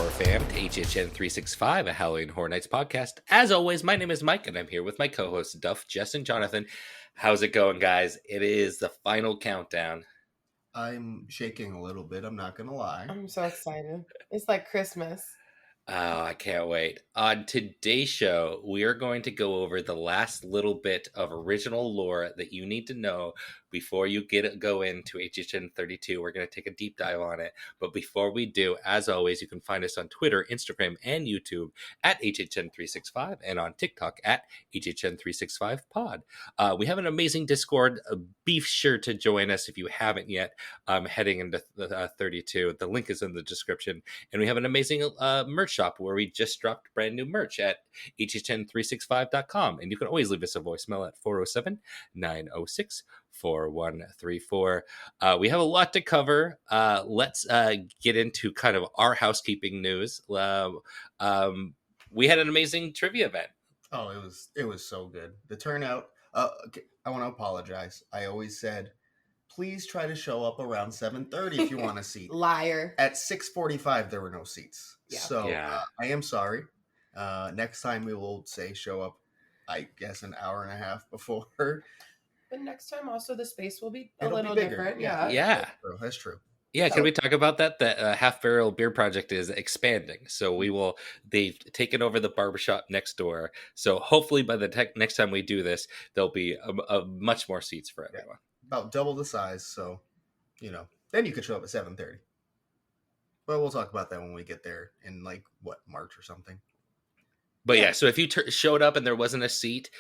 horror fam to HHN365, a Halloween Horror Nights podcast. As always, my name is Mike, and I'm here with my co-hosts Duff, Jess, and Jonathan. How's it going, guys? It is the final countdown. I'm shaking a little bit, I'm not gonna lie. I'm so excited. It's like Christmas. Oh, I can't wait. On today's show, we are going to go over the last little bit of original lore that you need to know before you go into HHN32. We're going to take a deep dive on it. But before we do, as always, you can find us on Twitter, Instagram, and YouTube at HHN365 and on TikTok at HHN365pod. We have an amazing Discord. Be sure to join us if you haven't yet, heading into 32. The link is in the description. And we have an amazing merch shop where we just dropped brand new merch at HHN365.com. And you can always leave us a voicemail at 407-906-4134. We have a lot to cover. Let's get into kind of our housekeeping news. We had an amazing trivia event. Oh, it was so good. The turnout, I want to apologize. I always said, please try to show up around 7:30 if you want a seat. Liar. At 6:45, there were no seats. Yeah. So Yeah. I am sorry. Next time we will say show up, I guess, an hour and a half before. But next time also the space will be It'll little be bigger. different. Yeah. That's true. Yeah, can we talk about that? The Half Barrel Beer Project is expanding. So they've taken over the barbershop next door. So hopefully by the next time we do this, there'll be a much more seats for everyone. Yeah. About double the size. So, then you could show up at 7:30. But we'll talk about that when we get there in March or something. But yeah, so if you showed up and there wasn't a seat,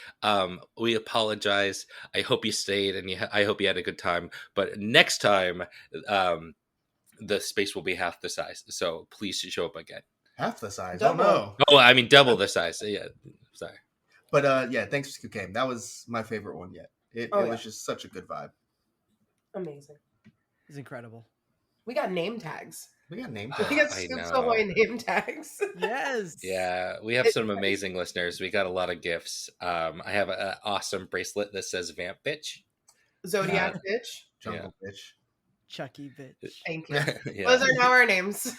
we apologize. I hope you stayed and I hope you had a good time. But next time, the space will be half the size. So please show up again. Half the size? Double. Oh, no. Oh, I mean double the size. Yeah, sorry. But yeah, thanks for came. That was my favorite one yet. It was just such a good vibe. Amazing. It's incredible. We got name tags. We got name We tags. got I Scoops know. Ahoy name tags. Yes. Yeah, we have some amazing listeners. We got a lot of gifts. I have an awesome bracelet that says Vamp Bitch. Zodiac bitch. Jungle bitch. Chucky bitch. Thank you. Yeah. Those are now our names.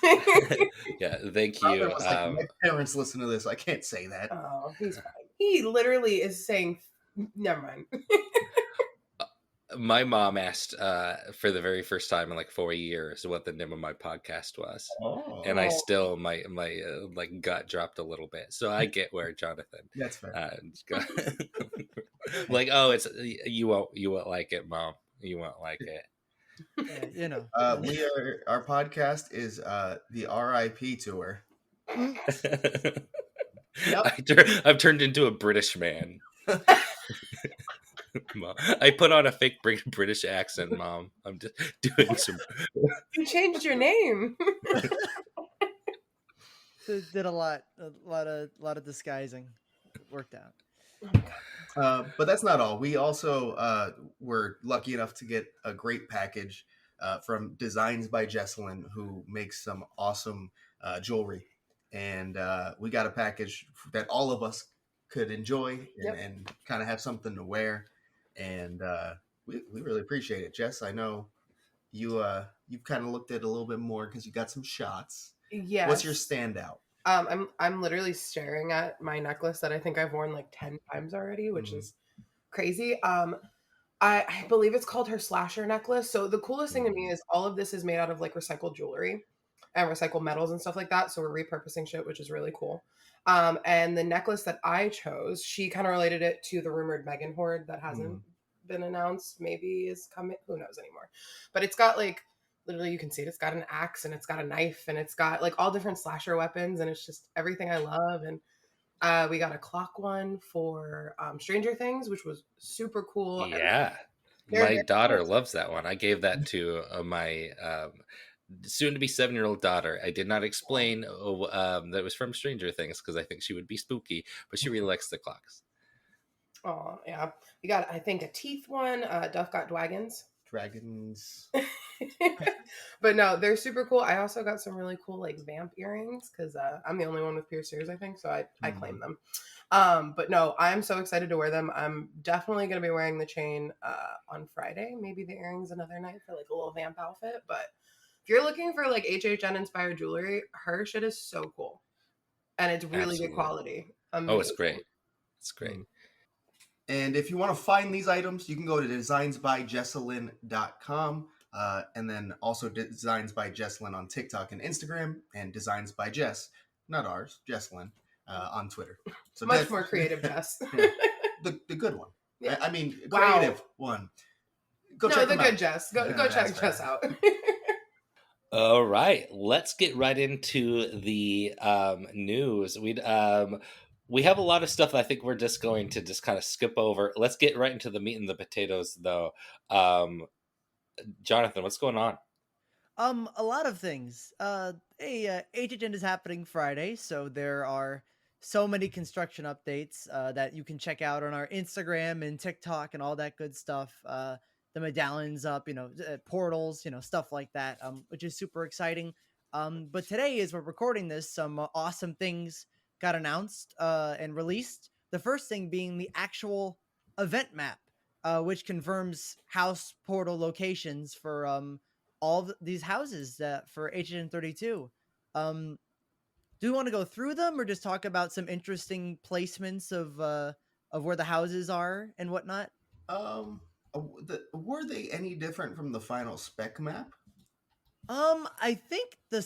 Yeah, thank Brother you. was like, my parents listen to this. I can't say that. Oh, he's fine. He literally is saying, never mind. My mom asked for the very first time in 4 years what the name of my podcast was. Oh, And I still my gut dropped a little bit, so I get where Jonathan. that's fair. It's you won't like it, Mom. You won't like it. Yeah, Our podcast is the RIP tour. I've turned into a British man. Mom. I put on a fake British accent, Mom. I'm just doing some. You changed your name. did a lot of disguising. It worked out. But that's not all. We also were lucky enough to get a great package from Designs by Jesselyn, who makes some awesome jewelry. And we got a package that all of us could enjoy and kind of have something to wear. And we really appreciate it. Jess, I know you've kind of looked at it a little bit more because you got some shots. Yes. What's your standout? I'm literally staring at my necklace that I think I've worn 10 times already, which is crazy. I believe it's called her slasher necklace. So the coolest thing to me is all of this is made out of recycled jewelry and recycled metals and stuff like that. So we're repurposing shit, which is really cool. And the necklace that I chose, she kind of related it to the rumored Megan hoard that hasn't been announced. Maybe is coming. Who knows anymore? But it's got literally you can see it. It's got an axe and it's got a knife and it's got all different slasher weapons and it's just everything I love. And we got a clock one for Stranger Things, which was super cool. Yeah, my daughter loves that one. I gave that to my soon-to-be 7-year-old daughter. I did not explain that it was from Stranger Things because I think she would be spooky, but she really likes the clocks. Oh, yeah. We got, I think, a teeth one. Duff got dragons. But no, they're super cool. I also got some really cool vamp earrings because I'm the only one with pierced ears, I think, so I claim them. But no, I'm so excited to wear them. I'm definitely going to be wearing the chain on Friday. Maybe the earrings another night for a little vamp outfit, but If you're looking for like HHN inspired jewelry, her shit is so cool. And it's really Absolutely. good quality. Oh, it's great. It's great. And if you want to find these items, you can go to designsbyjesselyn.com. And then also Designs by Jesselyn on TikTok and Instagram, and Designs by Jess, not ours, Jesselyn, on Twitter. So much more creative, Jess. Yeah, the good one. Yeah. I mean, creative one. Go check the them good out. Jess. Go check Jess out. All right, let's get right into the news. We have a lot of stuff that I think we're just going to just kind of skip over. Let's get right into the meat and the potatoes, though. Jonathan, what's going on? A lot of things. HHN is happening Friday, so there are so many construction updates that you can check out on our Instagram and TikTok and all that good stuff. The medallions up, portals, stuff like that, which is super exciting. But today, as we're recording this, some awesome things got announced and released. The first thing being the actual event map, which confirms house portal locations for all these houses for HHN32. Do we want to go through them or just talk about some interesting placements of where the houses are and whatnot? Were they any different from the final spec map? I think the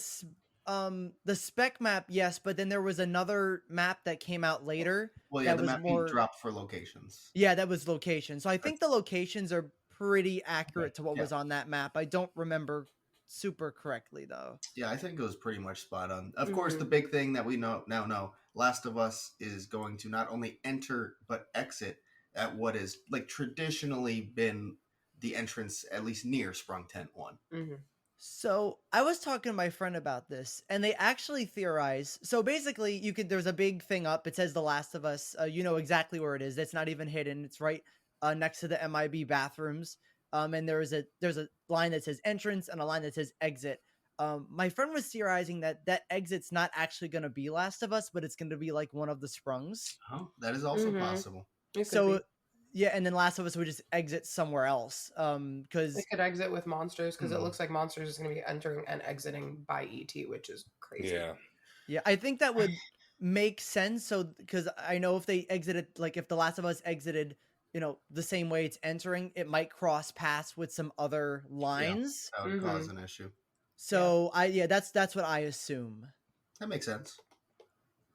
spec map, yes, but then there was another map that came out later. Well, yeah, that the was map more being dropped for locations. Yeah, that was location. So I think the locations are pretty accurate to what was on that map. I don't remember super correctly though. Yeah, I think it was pretty much spot on. Of course, the big thing that we now know, Last of Us is going to not only enter but exit at what is like traditionally been the entrance, at least near Sprung Tent 1. Mm-hmm. So I was talking to my friend about this, and they actually theorize. So basically, there's a big thing up. It says The Last of Us. You know exactly where it is. It's not even hidden. It's right next to the MIB bathrooms. And there's a line that says entrance and a line that says exit. My friend was theorizing that exit's not actually going to be Last of Us, but it's going to be like one of the Sprungs. Oh, that is also possible. So yeah, and then Last of Us would just exit somewhere else. Because they could exit with Monsters, because it looks like Monsters is going to be entering and exiting by ET, which is crazy. Yeah, I think that would make sense. So because I know if they exited, like if The Last of Us exited, the same way it's entering, it might cross paths with some other lines. Yeah, that would cause an issue. So that's what I assume. That makes sense.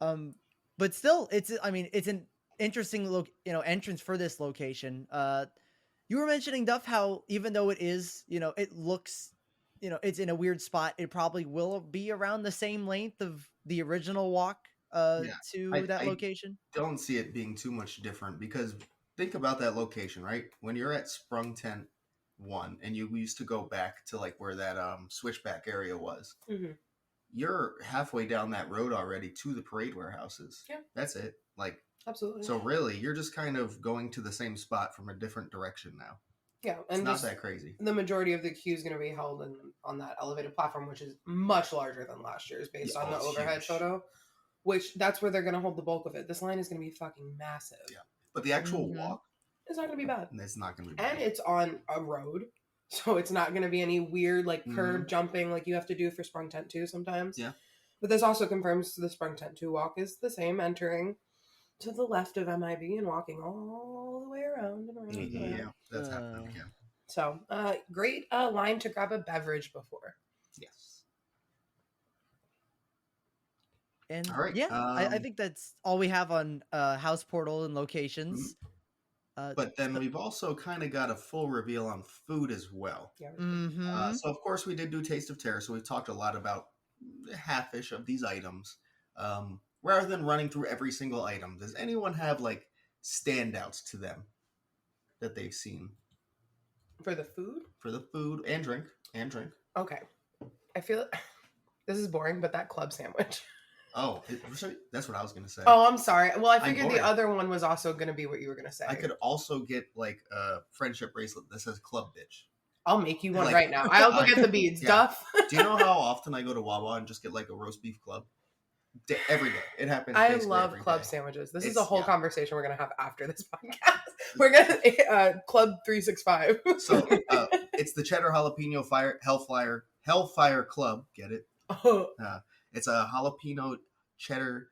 But still, it's an interesting entrance for this location. You were mentioning, Duff, how even though it is, it looks, it's in a weird spot, it probably will be around the same length of the original walk to that location. I don't see it being too much different, because think about that location, right? When you're at Sprung Tent 1 and you used to go back to like where that switchback area was, you're halfway down that road already to the parade warehouses. Yeah, that's it. Like, absolutely. So really, you're just kind of going to the same spot from a different direction now. Yeah, and it's not that crazy. The majority of the queue is going to be held on that elevated platform, which is much larger than last year's, based on the overhead photo. Which that's where they're going to hold the bulk of it. This line is going to be fucking massive. Yeah, but the actual walk, it's not going to be bad. It's not going to be bad. And it's on a road, so it's not going to be any weird like curb jumping like you have to do for Sprung Tent 2 sometimes. Yeah. But this also confirms the Sprung Tent 2 walk is the same, entering to the left of MIB and walking all the way around and around. Yeah, that's happening again. So, great line to grab a beverage before. Yes. And all right. I think that's all we have on house portal and locations. But then we've also kind of got a full reveal on food as well. Yeah. So of course we did do Taste of Terror, so we've talked a lot about half-ish of these items. Rather than running through every single item, does anyone have like standouts to them that they've seen? For the food? For the food and drink. Okay. I feel this is boring, but that club sandwich. Oh, that's what I was going to say. Oh, I'm sorry. Well, I figured the other one was also going to be what you were going to say. I could also get like a friendship bracelet that says Club Bitch. I'll make you one right now. I'll go get the beads. Duff. Do you know how often I go to Wawa and just get like a roast beef club? Every day. It happens. I love club sandwiches. This is a whole conversation we're going to have after this podcast. We're going to Club 365. So it's the cheddar jalapeno hellfire Hellfire Club. Get it? Oh, It's a jalapeno cheddar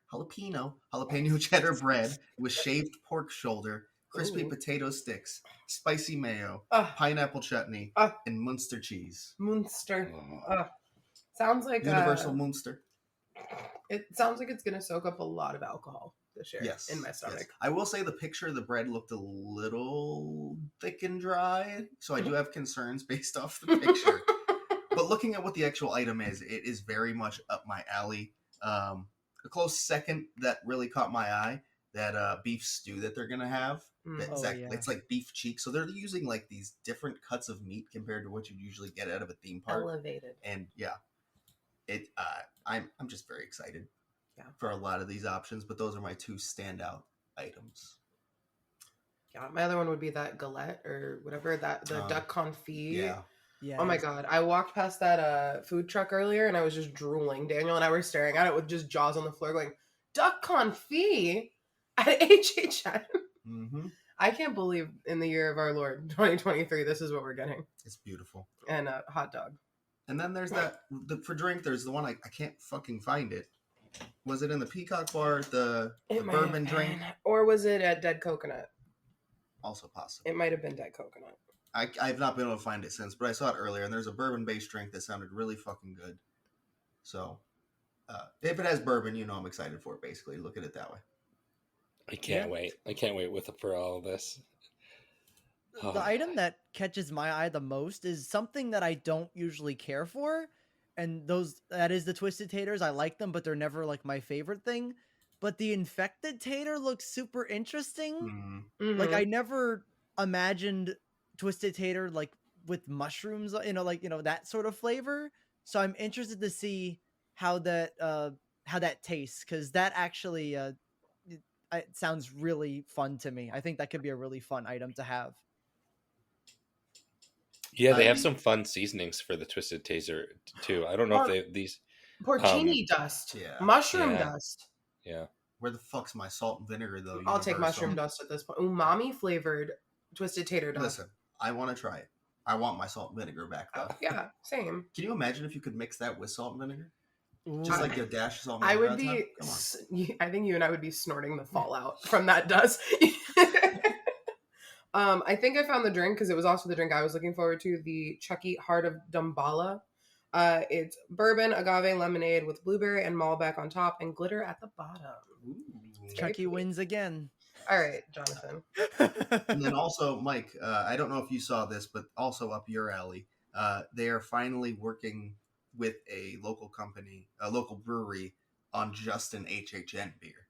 bread with shaved pork shoulder, crispy Ooh. potato sticks, spicy mayo, Ah. pineapple chutney, Ah. and Munster cheese. Munster. Oh. Sounds like Universal Munster. It sounds like it's gonna soak up a lot of alcohol this year Yes. in my stomach. Yes. I will say the picture of the bread looked a little thick and dry, so I do have concerns based off the picture. But looking at what the actual item is, it is very much up my alley. A close second that really caught my eye, that beef stew that they're gonna have. It's like beef cheek, so they're using like these different cuts of meat compared to what you usually get out of a theme park. Elevated. And yeah, I'm just very excited. Yeah. For a lot of these options, but those are my two standout items. Yeah, my other one would be that galette or whatever, the duck confit. Yeah. Yeah. Oh my god, I walked past that food truck earlier and I was just drooling. Daniel and I were staring at it with just jaws on the floor, going, "Duck confit at HHN." Mm-hmm. I can't believe in the year of our Lord 2023, this is what we're getting. It's beautiful. And a hot dog. And then there's for drink. There's the one I can't fucking find it. Was it in the Peacock Bar? The bourbon drink, or was it at Dead Coconut? Also possible. It might have been Dead Coconut. I've not been able to find it since, but I saw it earlier, and there's a bourbon-based drink that sounded really fucking good. So, if it has bourbon, I'm excited for it, basically. Look at it that way. I can't wait. I can't wait for all of this. The item that catches my eye the most is something that I don't usually care for, and that is the Twisted Taters. I like them, but they're never like my favorite thing. But the Infected Tater looks super interesting. Mm-hmm. Like I never imagined Twisted Tater like with mushrooms, that sort of flavor. So I'm interested to see how that tastes, because that actually it sounds really fun to me. I think that could be a really fun item to have. Yeah, they have some fun seasonings for the Twisted Tater too. I don't know if these porcini dust, mushroom dust. Yeah. Where the fuck's my salt and vinegar though? I'll take mushroom dust at this point. Umami flavored Twisted Tater dust. Listen, I want to try it. I want my salt and vinegar back though. Yeah, same. Can you imagine if you could mix that with salt and vinegar? Ooh. Just like a dash of salt and I vinegar. would be. I think you and I would be snorting the fallout from that dust. I think I found the drink because it was also the drink I was looking forward to. The Chucky Heart of Dumbala. It's bourbon, agave, lemonade with blueberry and Malbec on top and glitter at the bottom. Ooh. Chucky wins again. All right, Jonathan. And then also, Mike, I don't know if you saw this, but also up your alley, they are finally working with a local company, a local brewery, on just an HHN beer.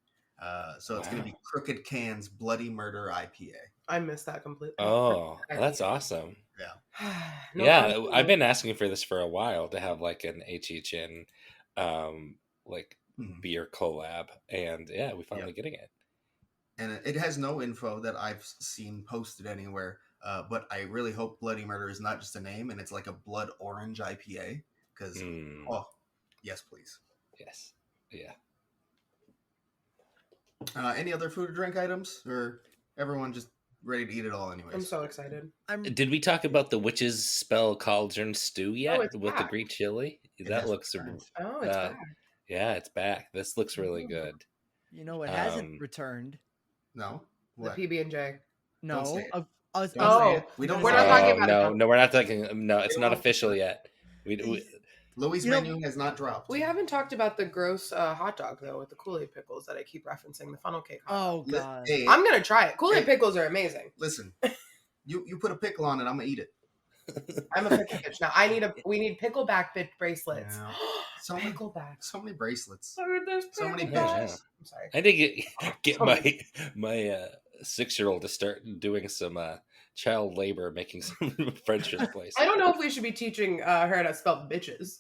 So it's going to be Crooked Can's Bloody Murder IPA. I missed that completely. Oh, that's awesome. Yeah. I've been asking for this for a while, to have like an HHN beer collab, and we're finally getting it. And it has no info that I've seen posted anywhere, but I really hope Bloody Murder is not just a name and it's like a blood orange IPA, because yes please. Yes. Yeah. Any other food or drink items, or everyone just ready to eat it all anyways? I'm so excited. Did we talk about the Witch's Spell Cauldron Stew yet with the green chili? That looks returned. Oh, it's back. Yeah, it's back. This looks really good. You know, it hasn't returned. No, what? The PB&J. No, we're not talking about No, we're not talking. No, it's not official yet. Louis' menu has not dropped. We haven't talked about the gross hot dog though with the Kool-Aid pickles that I keep referencing. The funnel cake hot dog. Oh god, I'm gonna try it. Kool-Aid pickles are amazing. Listen, you put a pickle on it, I'm gonna eat it. I'm a pickle bitch now. We need pickleback bracelets. Yeah. So many bracelets. So many bitches. Yeah. I'm sorry. I need to get my 6-year-old to start doing some child labor, making some friendship places. I don't know if we should be teaching her how to spell bitches.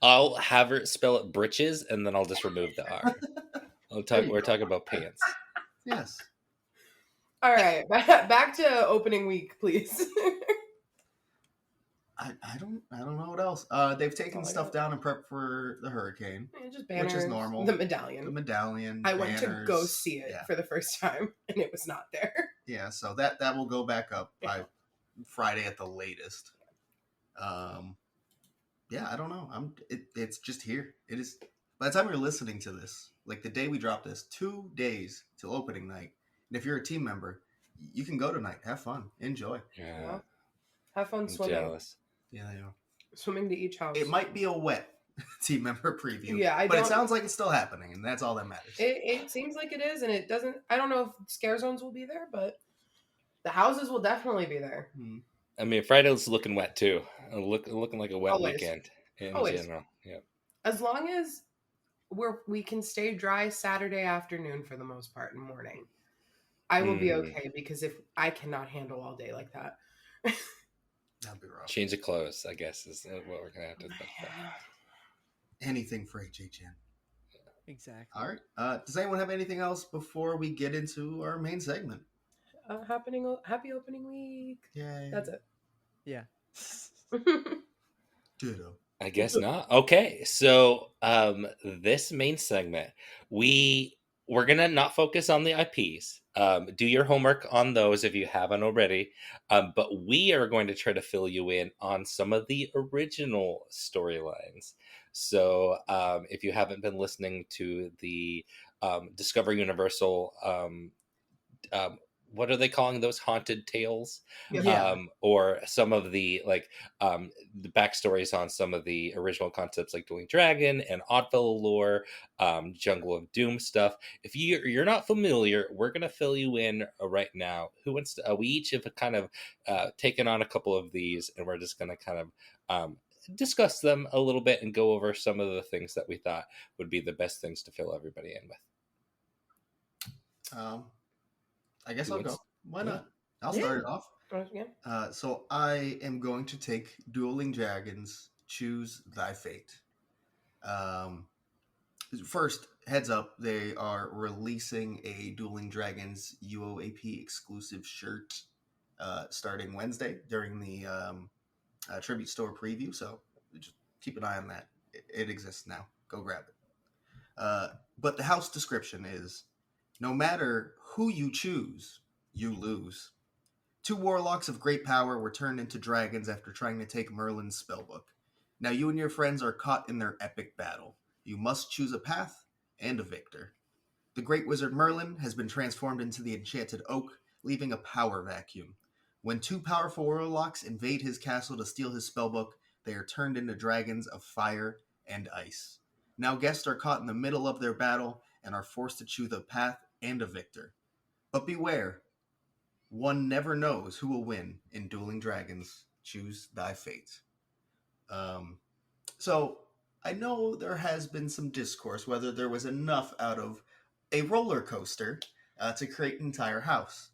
I'll have her spell it britches, and then I'll just remove the R. We're talking about pants. Yes. All right, back to opening week, please. I don't know what else. They've taken stuff down in prep for the hurricane, just banners, which is normal. The medallion. I went to go see it for the first time, and it was not there. Yeah, so that will go back up. Friday at the latest. Yeah, I don't know. It's just here. It is. By the time you're listening to this, like the day we drop this, 2 days till opening night. And if you're a team member, you can go tonight. Have fun. Enjoy. Yeah, Have fun I'm swimming. jealous. Yeah, yeah. Swimming to each house. It might be a wet team member preview. Yeah, but it sounds like it's still happening, and that's all that matters. It seems like it is, and it doesn't. I don't know if scare zones will be there, but the houses will definitely be there. I mean, Friday's looking wet too. Looking like a wet Always. weekend in Always. general. Yeah. As long as we can stay dry Saturday afternoon for the most part and morning, I will be okay, because if I cannot handle all day like that. That'd be rough. Change of clothes, I guess, is what we're gonna have to think about. Anything for HHN. Exactly. All right. Does anyone have anything else before we get into our main segment? Happy opening week. Yay. That's it. Yeah. Ditto. I guess not. Okay, so this main segment, we're gonna not focus on the IPs. Do your homework on those if you haven't already. But we are going to try to fill you in on some of the original storylines. So if you haven't been listening to the Discover Universal, what are they calling those, haunted tales? Yeah. Or some of the the backstories on some of the original concepts like Dueling Dragon and Oddfellow lore, Jungle of Doom stuff. If you're not familiar, we're gonna fill you in right now. Who wants to? We each have kind of taken on a couple of these, and we're just gonna kind of discuss them a little bit and go over some of the things that we thought would be the best things to fill everybody in with. I guess I'll go. Why Yeah. not? I'll start it off. Yeah. So I am going to take Dueling Dragons, Choose Thy Fate. First, heads up, they are releasing a Dueling Dragons UOAP exclusive shirt starting Wednesday during the Tribute Store preview. So just keep an eye on that. It exists now. Go grab it. But the house description is: no matter who you choose, you lose. 2 warlocks of great power were turned into dragons after trying to take Merlin's spellbook. Now you and your friends are caught in their epic battle. You must choose a path and a victor. The great wizard Merlin has been transformed into the enchanted oak, leaving a power vacuum. When 2 powerful warlocks invade his castle to steal his spellbook, they are turned into dragons of fire and ice. Now guests are caught in the middle of their battle and are forced to choose a path and a victor. But beware, one never knows who will win in Dueling Dragons. Choose Thy Fate. So I know there has been some discourse whether there was enough out of a roller coaster to create an entire house.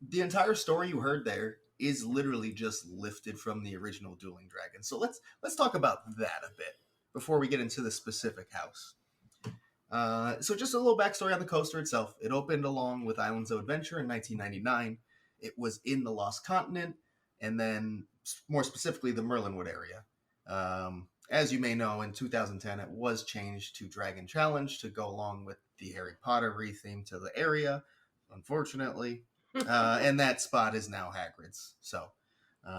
The entire story you heard there is literally just lifted from the original Dueling Dragons. So let's talk about that a bit before we get into the specific house. So just a little backstory on the coaster itself. It opened along with Islands of Adventure in 1999. It was in the Lost Continent, and then more specifically the Merlinwood area. As you may know, in 2010, it was changed to Dragon Challenge to go along with the Harry Potter retheme to the area, unfortunately. And that spot is now Hagrid's. So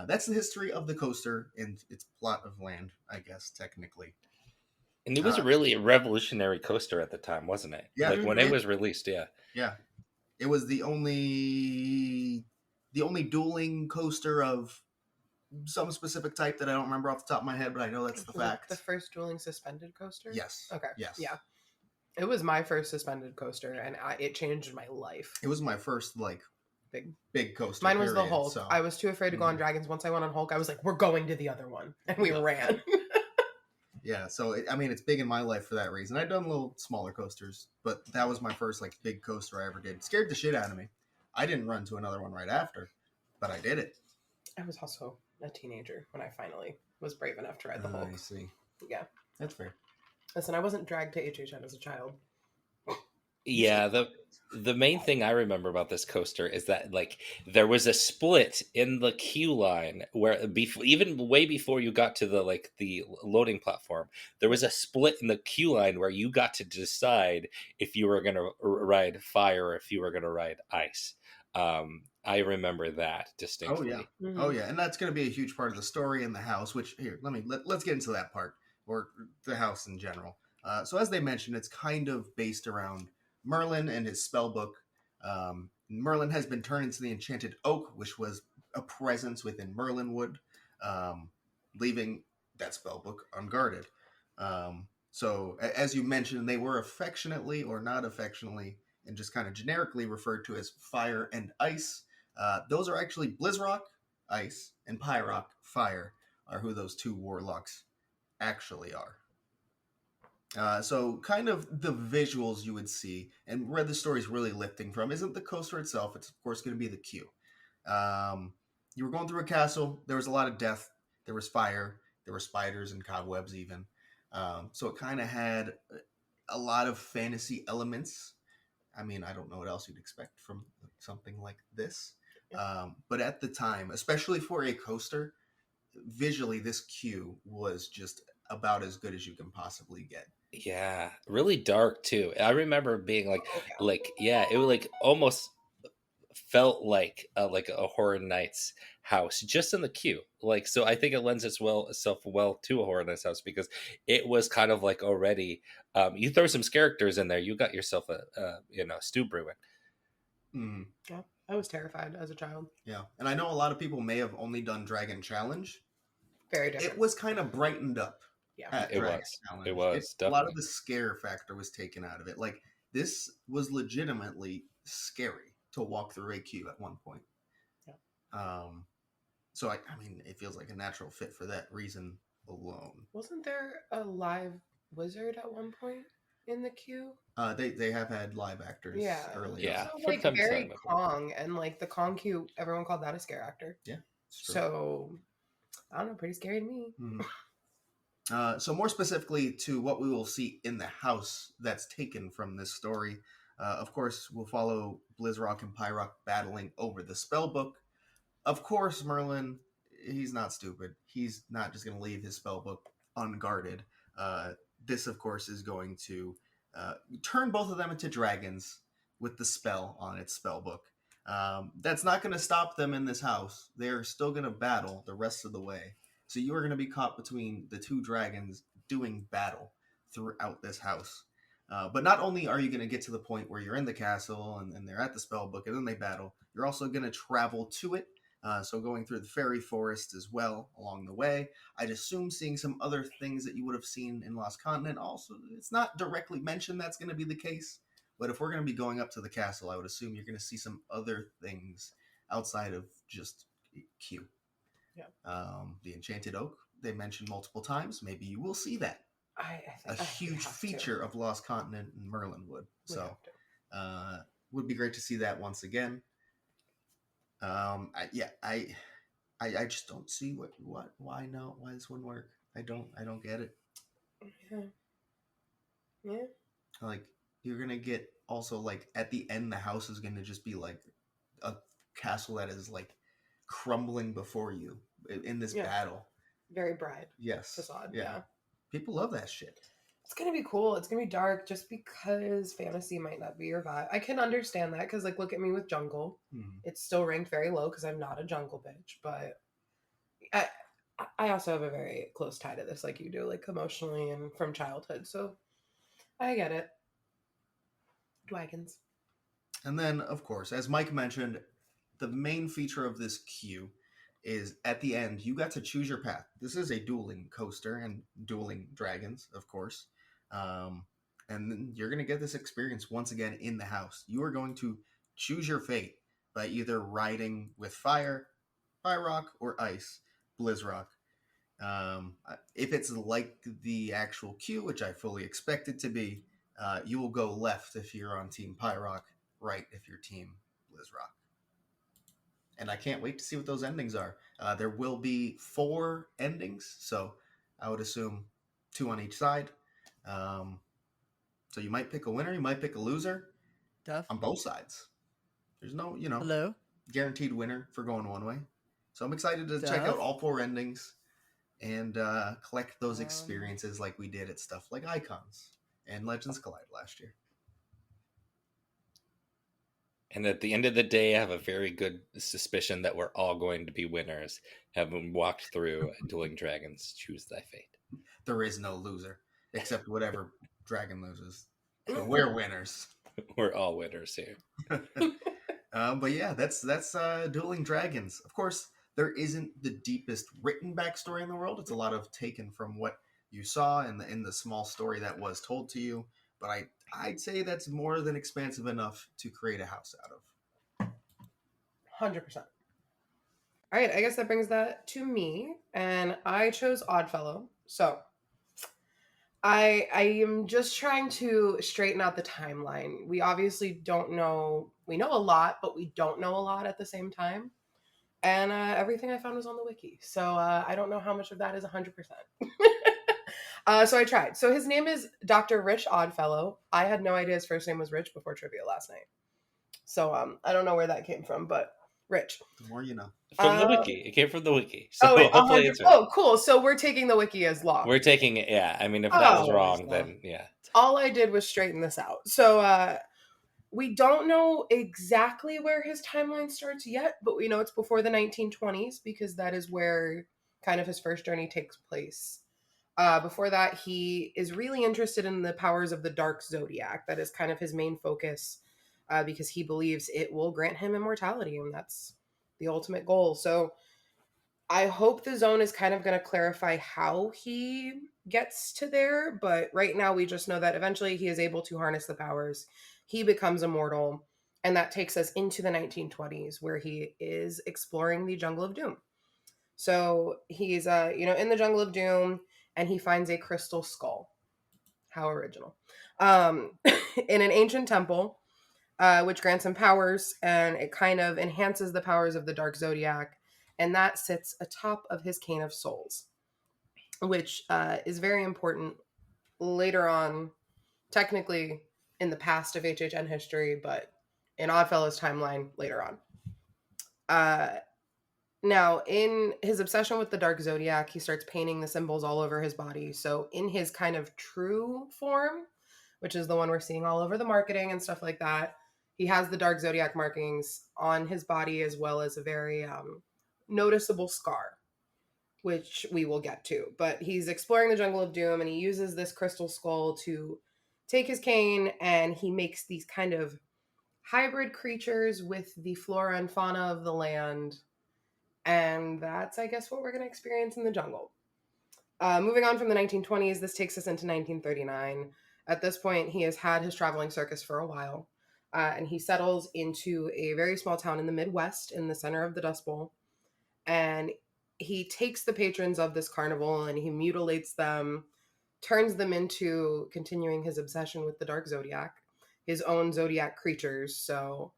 that's the history of the coaster and its plot of land, I guess, technically. And it was really a revolutionary coaster at the time, wasn't it? Yeah. Like when it was released, yeah. Yeah. It was the only dueling coaster of some specific type that I don't remember off the top of my head, but I know that's the fact. The first dueling suspended coaster? Yes. Okay. Yes. Yeah. It was my first suspended coaster, and it changed my life. It was my first, big coaster. Mine was the period, Hulk. so. I was too afraid to go on Dragons. Once I went on Hulk, I was like, we're going to the other one. And we ran. Yeah, so it's big in my life for that reason. I've done little smaller coasters, but that was my first big coaster I ever did. It scared the shit out of me. I didn't run to another one right after, but I did it. I was also a teenager when I finally was brave enough to ride the Hulk. I see. Yeah, that's fair. Listen, I wasn't dragged to HHN as a child. Yeah, the main thing I remember about this coaster is that there was a split in the queue line where even way before you got to the loading platform, there was a split in the queue line where you got to decide if you were going to ride fire or if you were going to ride ice. I remember that Oh yeah, distinctly. oh yeah, and that's going to be a huge part of the story in the house. Which here, let's get into that part, or the house in general. So as they mentioned, it's kind of based around Merlin and his spell book. Merlin has been turned into the enchanted oak, which was a presence within Merlinwood, um, leaving that spell book unguarded. So as you mentioned, they were affectionately or not affectionately, and just kind of generically referred to as fire and ice. Those are actually Blizzrock, ice, and Pyrock, fire, are who those two warlocks actually are. So kind of the visuals you would see, and where the story's really lifting from, isn't the coaster itself. It's of course going to be the queue. You were going through a castle. There was a lot of death. There was fire. There were spiders and cobwebs even. So it kind of had a lot of fantasy elements. I mean, I don't know what else you'd expect from something like this. But at the time, especially for a coaster, visually, this queue was just about as good as you can possibly get. Yeah, really dark too. I remember being Oh, yeah. yeah, it was like almost felt like a Horror Nights house just in the queue. Like, so I think it lends itself well to a Horror Nights house because it was kind of like already. You throw some characters in there, you got yourself a stew brewing. Mm. Yeah, I was terrified as a child. Yeah, and I know a lot of people may have only done Dragon Challenge. Very different. It was kind of brightened up. Yeah, At It Dragon was. Challenge. It was A lot of definitely. the scare factor was taken out of it. Like this was legitimately scary to walk through a queue at one point. Yeah. So I mean, it feels like a natural fit for that reason alone. Wasn't there a live wizard at one point in the queue? They have had live actors early Yeah. on. So, from like time to very time, I believe. Kong, and like the Kong queue, everyone called that a scare actor. Yeah. It's true. So I don't know, pretty scary to me. So more specifically to what we will see in the house that's taken from this story, of course, we'll follow Blizzrock and Pyrock battling over the spell book. Of course, Merlin, he's not stupid. He's not just going to leave his spell book unguarded. This, of course, is going to turn both of them into dragons with the spell on its spell book. That's not going to stop them in this house. They're still going to battle the rest of the way. So you are going to be caught between the two dragons doing battle throughout this house. But not only are you going to get to the point where you're in the castle and they're at the spell book and then they battle, you're also going to travel to it. So going through the fairy forest as well along the way. I'd assume seeing some other things that you would have seen in Lost Continent. Also, it's not directly mentioned that's going to be the case. But if we're going to be going up to the castle, I would assume you're going to see some other things outside of just Q. Yeah. The Enchanted Oak, they mentioned multiple times. Maybe you will see that. I think a huge feature of Lost Continent and Merlinwood. So, would be great to see that once again. I just don't see why this wouldn't work. I don't get it. Yeah. Like you're gonna get also like at the end the house is gonna just be like a castle that is like crumbling before you in this battle. Very bright. Yes. Facade. Yeah. Yeah. People love that shit. It's gonna be cool. It's gonna be dark just because fantasy might not be your vibe. I can understand that because like look at me with jungle. It's still ranked very low because I'm not a jungle bitch, but I also have a very close tie to this like you do, like emotionally and from childhood. So I get it. Dragons. And then of course, as Mike mentioned, the main feature of this queue is at the end you got to choose your path. This is a dueling coaster and dueling dragons, of course. And then you're going to get this experience once again in the house. You are going to choose your fate by either riding with fire, Pyrock, or ice, Blizzrock. If it's like the actual queue, which I fully expect it to be, you will go left if you're on Team Pyrock, right if you're Team Blizzrock. And I can't wait to see what those endings are. There will be 4 endings, so I would assume 2 on each side. So you might pick a winner, you might pick a loser. Duff? On both sides. There's no, Hello? guaranteed winner for going one way. So I'm excited to check out all 4 endings and collect those experiences like we did at stuff like Icons and Legends Collide last year. And at the end of the day, I have a very good suspicion that we're all going to be winners, having walked through Dueling Dragons Choose Thy Fate. There is no loser, except whatever dragon loses. So we're winners. We're all winners here. But yeah, that's Dueling Dragons. Of course, there isn't the deepest written backstory in the world. It's a lot of taken from what you saw in the small story that was told to you. But I'd say that's more than expansive enough to create a house out of. 100%. All right, I guess that brings that to me, and I chose Oddfellow. So I am just trying to straighten out the timeline. We obviously don't know. We know a lot, but we don't know a lot at the same time. And everything I found was on the wiki, so I don't know how much of that is 100%. So I tried. So his name is Dr. Rich Oddfellow. I had no idea his first name was Rich before trivia last night. So I don't know where that came from, but Rich. The more you know. From the wiki. It came from the wiki. So hopefully it's right. Oh, cool. So we're taking the wiki as law. We're taking it, yeah. I mean, if that was wrong, then yeah. All I did was straighten this out. So we don't know exactly where his timeline starts yet, but we know it's before the 1920s because that is where kind of his first journey takes place. Before that, he is really interested in the powers of the dark zodiac. That is kind of his main focus because he believes it will grant him immortality, and that's the ultimate goal. So I hope the zone is kind of going to clarify how he gets to there, but right now we just know that eventually he is able to harness the powers. He becomes immortal, and that takes us into the 1920s where he is exploring the Jungle of Doom. So he's in the Jungle of Doom, and he finds a crystal skull. How original. In an ancient temple, which grants him powers, and it kind of enhances the powers of the Dark Zodiac, and that sits atop of his Cane of Souls, which is very important later on, technically in the past of HHN history, but in Oddfellow's timeline later on. Now, in his obsession with the Dark Zodiac, he starts painting the symbols all over his body. So in his kind of true form, which is the one we're seeing all over the marketing and stuff like that, he has the Dark Zodiac markings on his body as well as a very noticeable scar, which we will get to. But he's exploring the Jungle of Doom, and he uses this crystal skull to take his cane, and he makes these kind of hybrid creatures with the flora and fauna of the land. And that's, I guess, what we're going to experience in the jungle. Moving on from the 1920s, this takes us into 1939. At this point, he has had his traveling circus for a while, and he settles into a very small town in the Midwest in the center of the Dust Bowl. And he takes the patrons of this carnival and he mutilates them, turns them into continuing his obsession with the Dark Zodiac, his own Zodiac creatures. So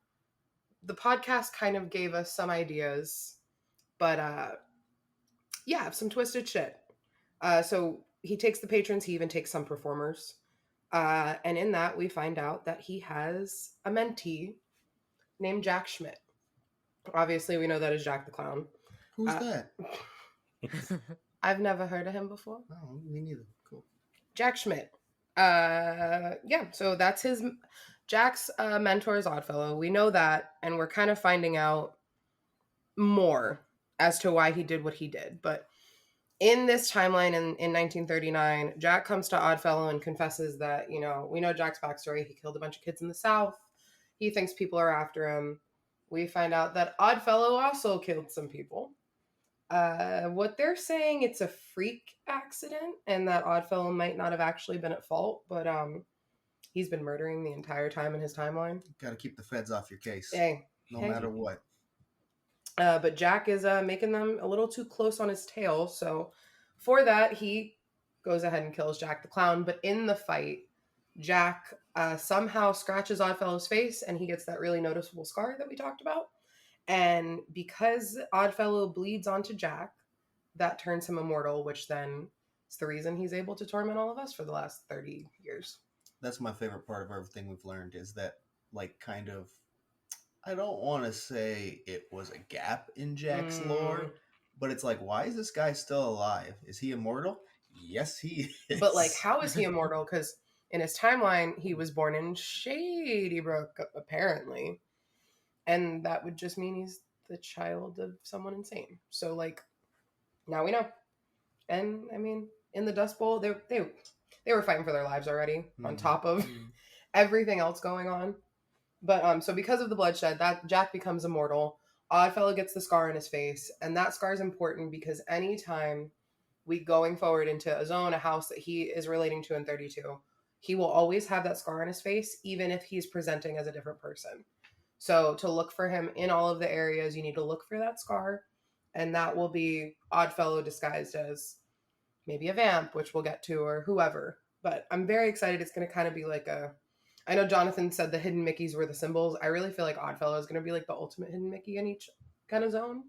the podcast kind of gave us some ideas. But, some twisted shit. So he takes the patrons. He even takes some performers. And in that, we find out that he has a mentee named Jack Schmidt. Obviously, we know that is Jack the Clown. Who's that? I've never heard of him before. No, me neither. Cool. Jack Schmidt. So that's Jack's mentor is Oddfellow. We know that, and we're kind of finding out more as to why he did what he did. But in this timeline in 1939, Jack comes to Oddfellow and confesses that, we know Jack's backstory. He killed a bunch of kids in the South. He thinks people are after him. We find out that Oddfellow also killed some people. What they're saying, it's a freak accident and that Oddfellow might not have actually been at fault, but he's been murdering the entire time in his timeline. Got to keep the feds off your case. Hey, no matter what. But Jack is making them a little too close on his tail. So for that, he goes ahead and kills Jack the Clown. But in the fight, Jack somehow scratches Oddfellow's face, and he gets that really noticeable scar that we talked about. And because Oddfellow bleeds onto Jack, that turns him immortal, which then is the reason he's able to torment all of us for the last 30 years. That's my favorite part of everything we've learned is that, kind of, I don't want to say it was a gap in Jack's lore, but it's why is this guy still alive? Is he immortal? Yes, he is. But, how is he immortal? Because in his timeline, he was born in Shady Brook, apparently. And that would just mean he's the child of someone insane. So, like, now we know. And, I mean, in the Dust Bowl, they were fighting for their lives already, on top of everything else going on. But, so because of the bloodshed, that Jack becomes immortal. Oddfellow gets the scar on his face, and that scar is important because anytime we going forward into a zone, a house that he is relating to in 32, he will always have that scar on his face, even if he's presenting as a different person. So to look for him in all of the areas, you need to look for that scar, and that will be Oddfellow disguised as maybe a vamp, which we'll get to, or whoever. But I'm very excited. It's going to kind of be like I know Jonathan said the hidden Mickeys were the symbols. I really feel like Oddfellow is going to be like the ultimate hidden Mickey in each kind of zone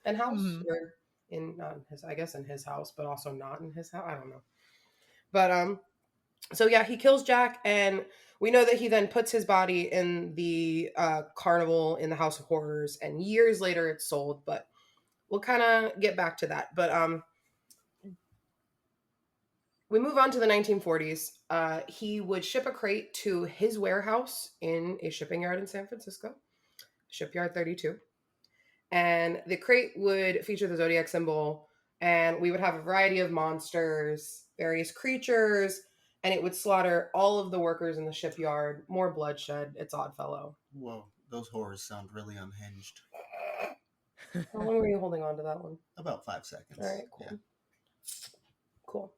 and house, or in his, I guess in his house, but also not in his house. I don't know. But so yeah, he kills Jack, and we know that he then puts his body in the carnival in the House of Horrors, and years later it's sold. But we'll kind of get back to that. But we move on to the 1940s. He would ship a crate to his warehouse in a shipping yard in San Francisco, Shipyard 32. And the crate would feature the zodiac symbol, and we would have a variety of monsters, various creatures, and it would slaughter all of the workers in the shipyard. More bloodshed. It's Oddfellow. Whoa, those horrors sound really unhinged. How long were you holding on to that one? About 5 seconds. All right, cool. Yeah. Cool.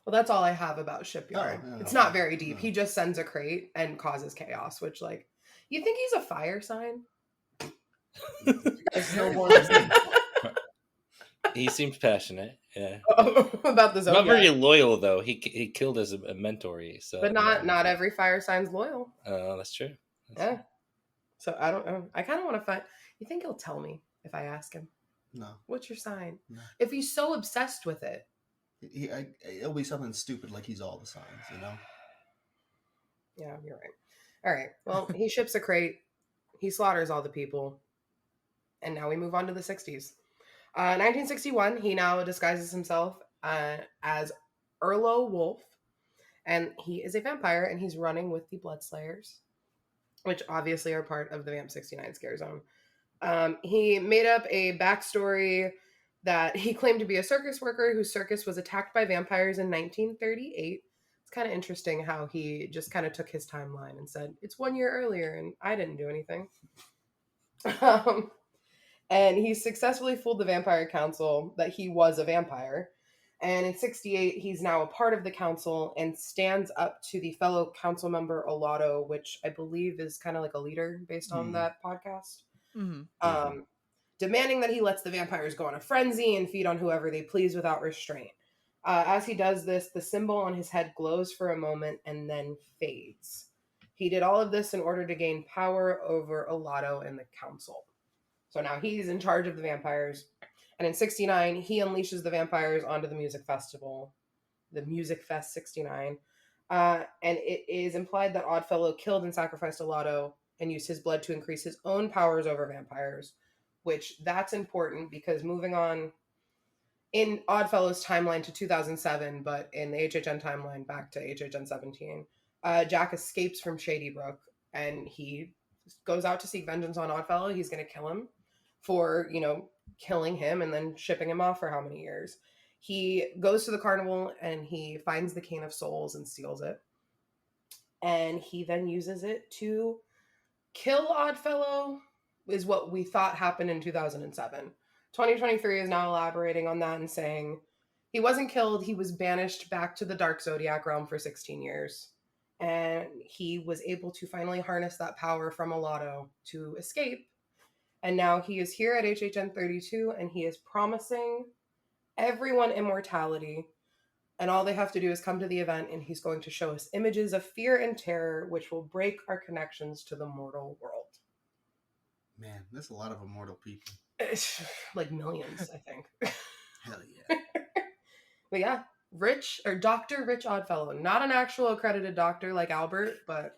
Well, that's all I have about Shipyard. It's not very deep. He just sends a crate and causes chaos, which, like, you think he's a fire sign? He seems passionate. Yeah. About the zodiac. Not very loyal though. He killed his mentor. So. But not every fire sign's loyal. Oh, that's true. Yeah. So I don't know. I kind of want to find. You think he'll tell me if I ask him? No. What's your sign? No. If he's so obsessed with it. It'll be something stupid like he's all the signs, you know? Yeah, you're right. All right. Well, he ships a crate. He slaughters all the people. And now we move on to the 60s. 1961, he now disguises himself as Erlo Wolf. And he is a vampire, and he's running with the Bloodslayers, which obviously are part of the Vamp 69 scare zone. He made up a backstory that he claimed to be a circus worker whose circus was attacked by vampires in 1938. It's kind of interesting how he just kind of took his timeline and said, it's 1 year earlier, and I didn't do anything. And he successfully fooled the Vampire Council that he was a vampire. And in 68, he's now a part of the council and stands up to the fellow council member Olato, which I believe is kind of like a leader based on that podcast. Demanding that he lets the vampires go on a frenzy and feed on whoever they please without restraint. As he does this, the symbol on his head glows for a moment and then fades. He did all of this in order to gain power over Olato and the council. So now he's in charge of the vampires. And in 69, he unleashes the vampires onto the music festival, the Music Fest 69. And it is implied that Oddfellow killed and sacrificed Olato and used his blood to increase his own powers over vampires, which that's important because moving on in Oddfellow's timeline to 2007, but in the HHN timeline back to HHN 17, Jack escapes from Shady Brook and he goes out to seek vengeance on Oddfellow. He's going to kill him for, killing him and then shipping him off for how many years. He goes to the carnival and he finds the Cane of Souls and steals it. And he then uses it to kill Oddfellow, is what we thought happened in 2007. 2023 is now elaborating on that and saying he wasn't killed. He was banished back to the Dark Zodiac realm for 16 years. And he was able to finally harness that power from Olato to escape. And now he is here at HHN 32 and he is promising everyone immortality. And all they have to do is come to the event and he's going to show us images of fear and terror, which will break our connections to the mortal world. Man, there's a lot of immortal people. Like millions, I think. Hell yeah. But yeah, Dr. Rich Oddfellow. Not an actual accredited doctor like Albert, but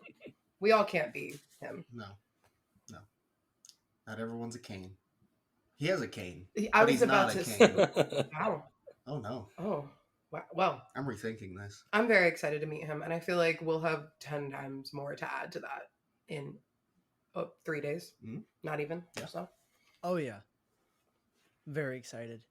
we all can't be him. No. Not everyone's a cane. He has a cane. I was about to say. Wow. Oh, no. Oh, wow. Well, I'm rethinking this. I'm very excited to meet him, and I feel like we'll have 10 times more to add to that in 3 days, not even. Yeah. So Oh yeah, very excited.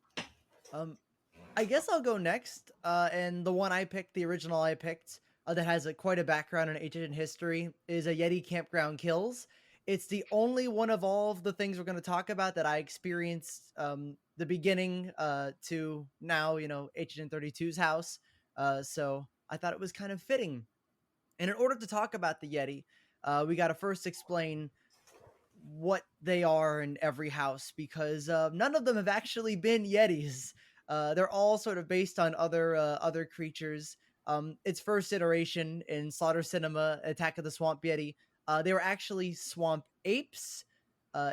I guess I'll go next. And the one I picked, the original I picked, that has quite a background in HHN history, is a Yeti Campground Kills. It's the only one of all of the things we're going to talk about that I experienced the beginning to now, HHN32's house. So I thought it was kind of fitting. And in order to talk about the Yeti, we got to first explain what they are in every house because none of them have actually been Yetis. They're all sort of based on other creatures. Its first iteration in Slaughter Cinema, Attack of the Swamp Yeti, they were actually swamp apes.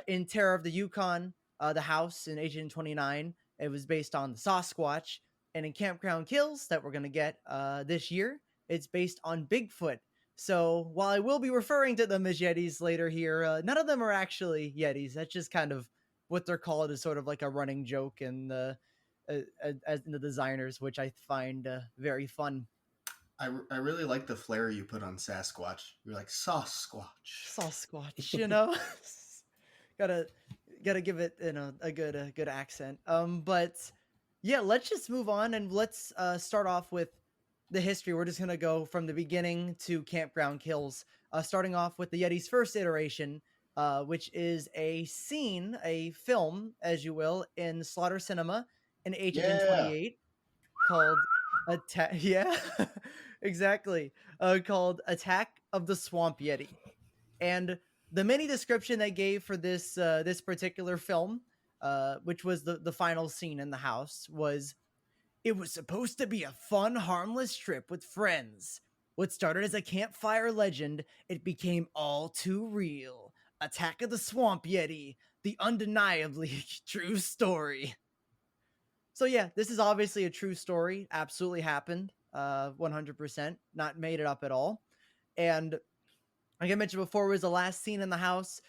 In Terror of the Yukon, the house in Agent 29, it was based on the Sasquatch. And in Campground Kills that we're gonna get this year, it's based on Bigfoot. So while I will be referring to them as Yetis later here, none of them are actually Yetis. That's just kind of what they're called as sort of like a running joke in as in the designers, which I find very fun. I really like the flair you put on Sasquatch. You're like Sasquatch. Sasquatch, gotta give it a good accent. But yeah, let's just move on and let's start off with the history. We're just gonna go from the beginning to Campground Kills, starting off with the Yeti's first iteration, which is a scene, a film, as you will, in Slaughter Cinema in HHN 28 called Attack. Yeah, exactly. Called Attack of the Swamp Yeti, and the mini description they gave for this particular film, which was the final scene in the house, was it was supposed to be a fun, harmless trip with friends. What started as a campfire legend, it became all too real. Attack of the Swamp Yeti, the undeniably true story. So yeah, this is obviously a true story. Absolutely happened. 100%. Not made it up at all. And like I mentioned before, it was the last scene in the house.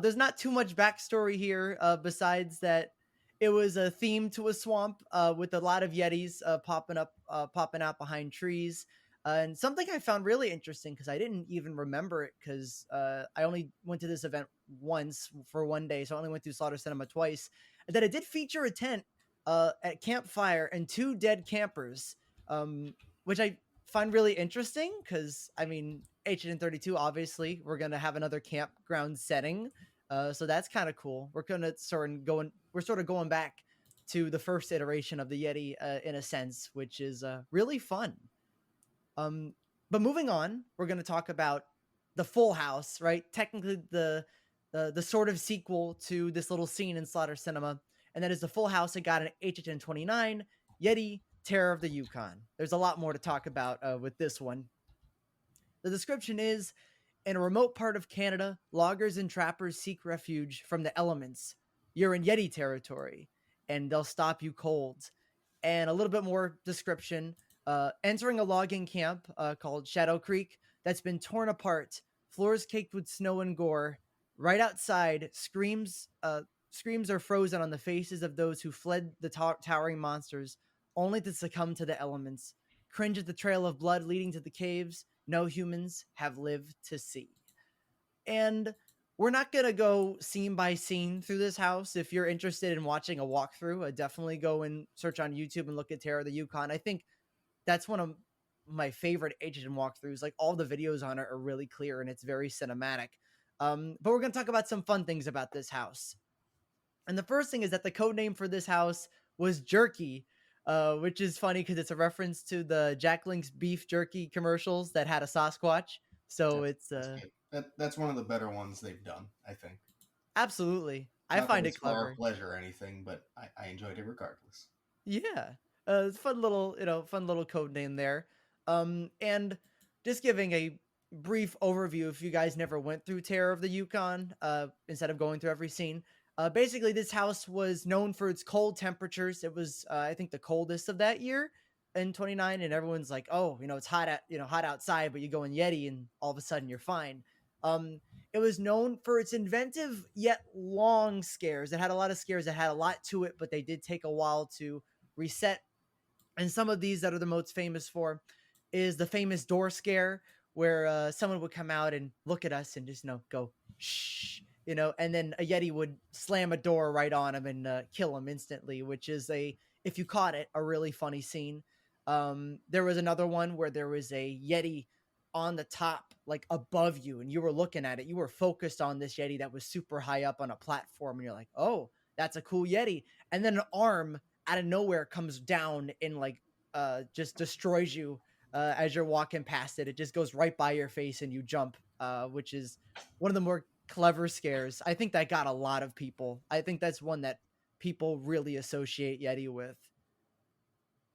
There's not too much backstory here besides that it was a theme to a swamp with a lot of Yetis popping out behind trees. And something I found really interesting because I didn't even remember it because I only went to this event once for one day, so I only went through Slaughter Cinema twice. That it did feature a tent at campfire and 2 dead campers, which I find really interesting because I mean HHN32 obviously we're gonna have another campground setting, so that's kind of cool. We're sort of going back to the first iteration of the Yeti in a sense, which is really fun. But moving on, we're gonna talk about the Full House, right? Technically the sort of sequel to this little scene in Slaughter Cinema, and that is the Full House. It got an HHN 29 Yeti Terror of the Yukon. There's a lot more to talk about with this one. The description is, in a remote part of Canada, loggers and trappers seek refuge from the elements. You're in Yeti territory, and they'll stop you cold. And a little bit more description. Entering a logging camp called Shadow Creek that's been torn apart, floors caked with snow and gore. Right outside, screams are frozen on the faces of those who fled the towering monsters, only to succumb to the elements. Cringe at the trail of blood leading to the caves no humans have lived to see. And we're not going to go scene by scene through this house. If you're interested in watching a walkthrough, definitely go and search on YouTube and look at Terror of the Yukon. I think that's one of my favorite HHN walkthroughs. Like, all the videos on it are really clear and it's very cinematic. But we're going to talk about some fun things about this house. And the first thing is that the code name for this house was Jerky, which is funny because it's a reference to the Jack Link's beef jerky commercials that had a Sasquatch. So that's one of the better ones they've done, I think. Absolutely. Not I find that it clever. For our pleasure or anything, but I enjoyed it regardless. Yeah. It's fun little code name there. And just giving a brief overview if you guys never went through Terror of the Yukon, instead of going through every scene. Basically, this house was known for its cold temperatures. It was, I think, the coldest of that year in 29, and everyone's like, "Oh, it's hot outside," but you go in Yeti, and all of a sudden you're fine. It was known for its inventive yet long scares. It had a lot of scares. It had a lot to it, but they did take a while to reset. And some of these that are the most famous for is the famous door scare, where someone would come out and look at us and just go shh, and then a Yeti would slam a door right on him and kill him instantly, which is if you caught it, a really funny scene. There was another one where there was a Yeti on the top, like above you, and you were looking at it. You were focused on this Yeti that was super high up on a platform, and you're like, oh, that's a cool Yeti. And then an arm out of nowhere comes down and just destroys you as you're walking past it. It just goes right by your face and you jump, which is one of the more clever scares. I think that got a lot of people. I think that's one that people really associate Yeti with.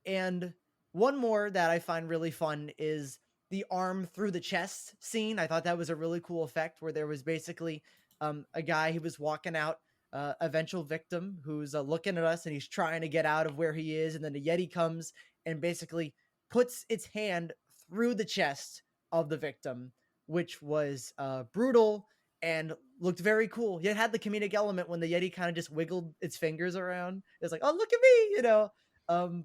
And one more that I find really fun is the arm through the chest scene. I thought that was a really cool effect where there was basically a guy who was walking out, eventual victim who's looking at us and he's trying to get out of where he is. And then the Yeti comes and basically puts its hand through the chest of the victim, which was brutal and looked very cool. It had the comedic element when the Yeti kind of just wiggled its fingers around. It's like, oh, look at me,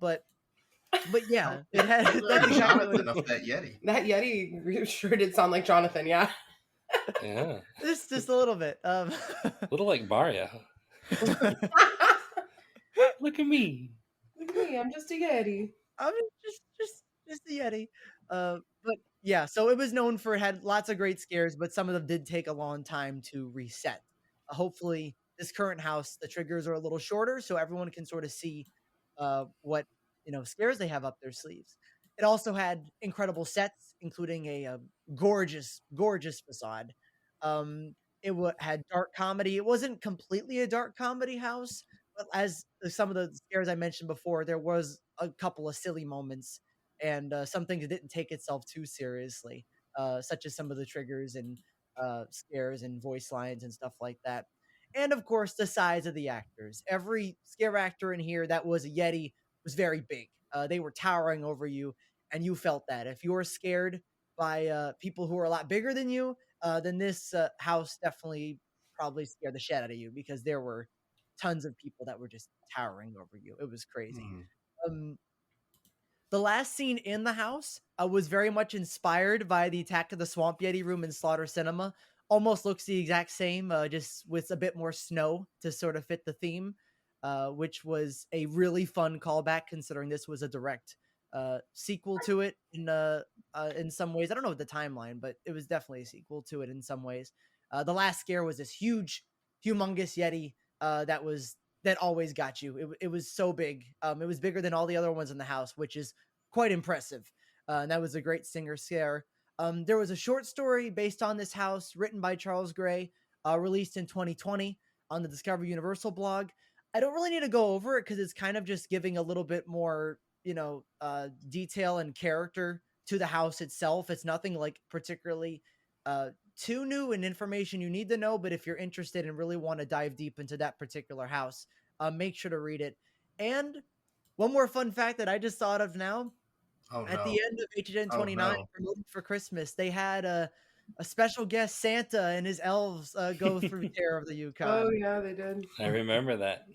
but yeah, it had that's exactly Jonathan of that Yeti. That Yeti sure did sound like Jonathan, yeah. Yeah, just a little bit. a little like Mario. Look at me. Look at me, I'm just a Yeti. I mean, just the Yeti. But yeah, so it was known for, it had lots of great scares, but some of them did take a long time to reset. Hopefully, this current house, the triggers are a little shorter, so everyone can sort of see what scares they have up their sleeves. It also had incredible sets, including a gorgeous facade. It had dark comedy. It wasn't completely a dark comedy house, but as some of the scares I mentioned before, there was a couple of silly moments and some things that didn't take itself too seriously, such as some of the triggers and scares and voice lines and stuff like that. And of course, the size of the actors. Every scare actor in here that was a Yeti was very big. They were towering over you, and you felt that. If you were scared by people who are a lot bigger than you, then this house definitely probably scared the shit out of you, because there were tons of people that were just towering over you. It was crazy. The last scene in the house was very much inspired by the Attack of the Swamp Yeti room in Slaughter Cinema. Almost looks the exact same, just with a bit more snow to sort of fit the theme, which was a really fun callback considering this was a direct sequel to it in some ways. I don't know the timeline, but it was definitely a sequel to it in some ways. The last scare was this humongous Yeti that always got you. It was so big. It was bigger than all the other ones in the house, which is quite impressive. And that was a great singer scare. There was a short story based on this house written by Charles Gray, released in 2020 on the Discovery Universal blog. I don't really need to go over it because it's kind of just giving a little bit more, detail and character to the house itself. It's nothing like particularly too new and information you need to know, but if you're interested and really want to dive deep into that particular house, make sure to read it. And one more fun fact that I just thought of now. At the end of HHN29 promoting for Christmas, they had a special guest Santa and his elves go through Terror of the Yukon. Oh yeah, they did. I remember that.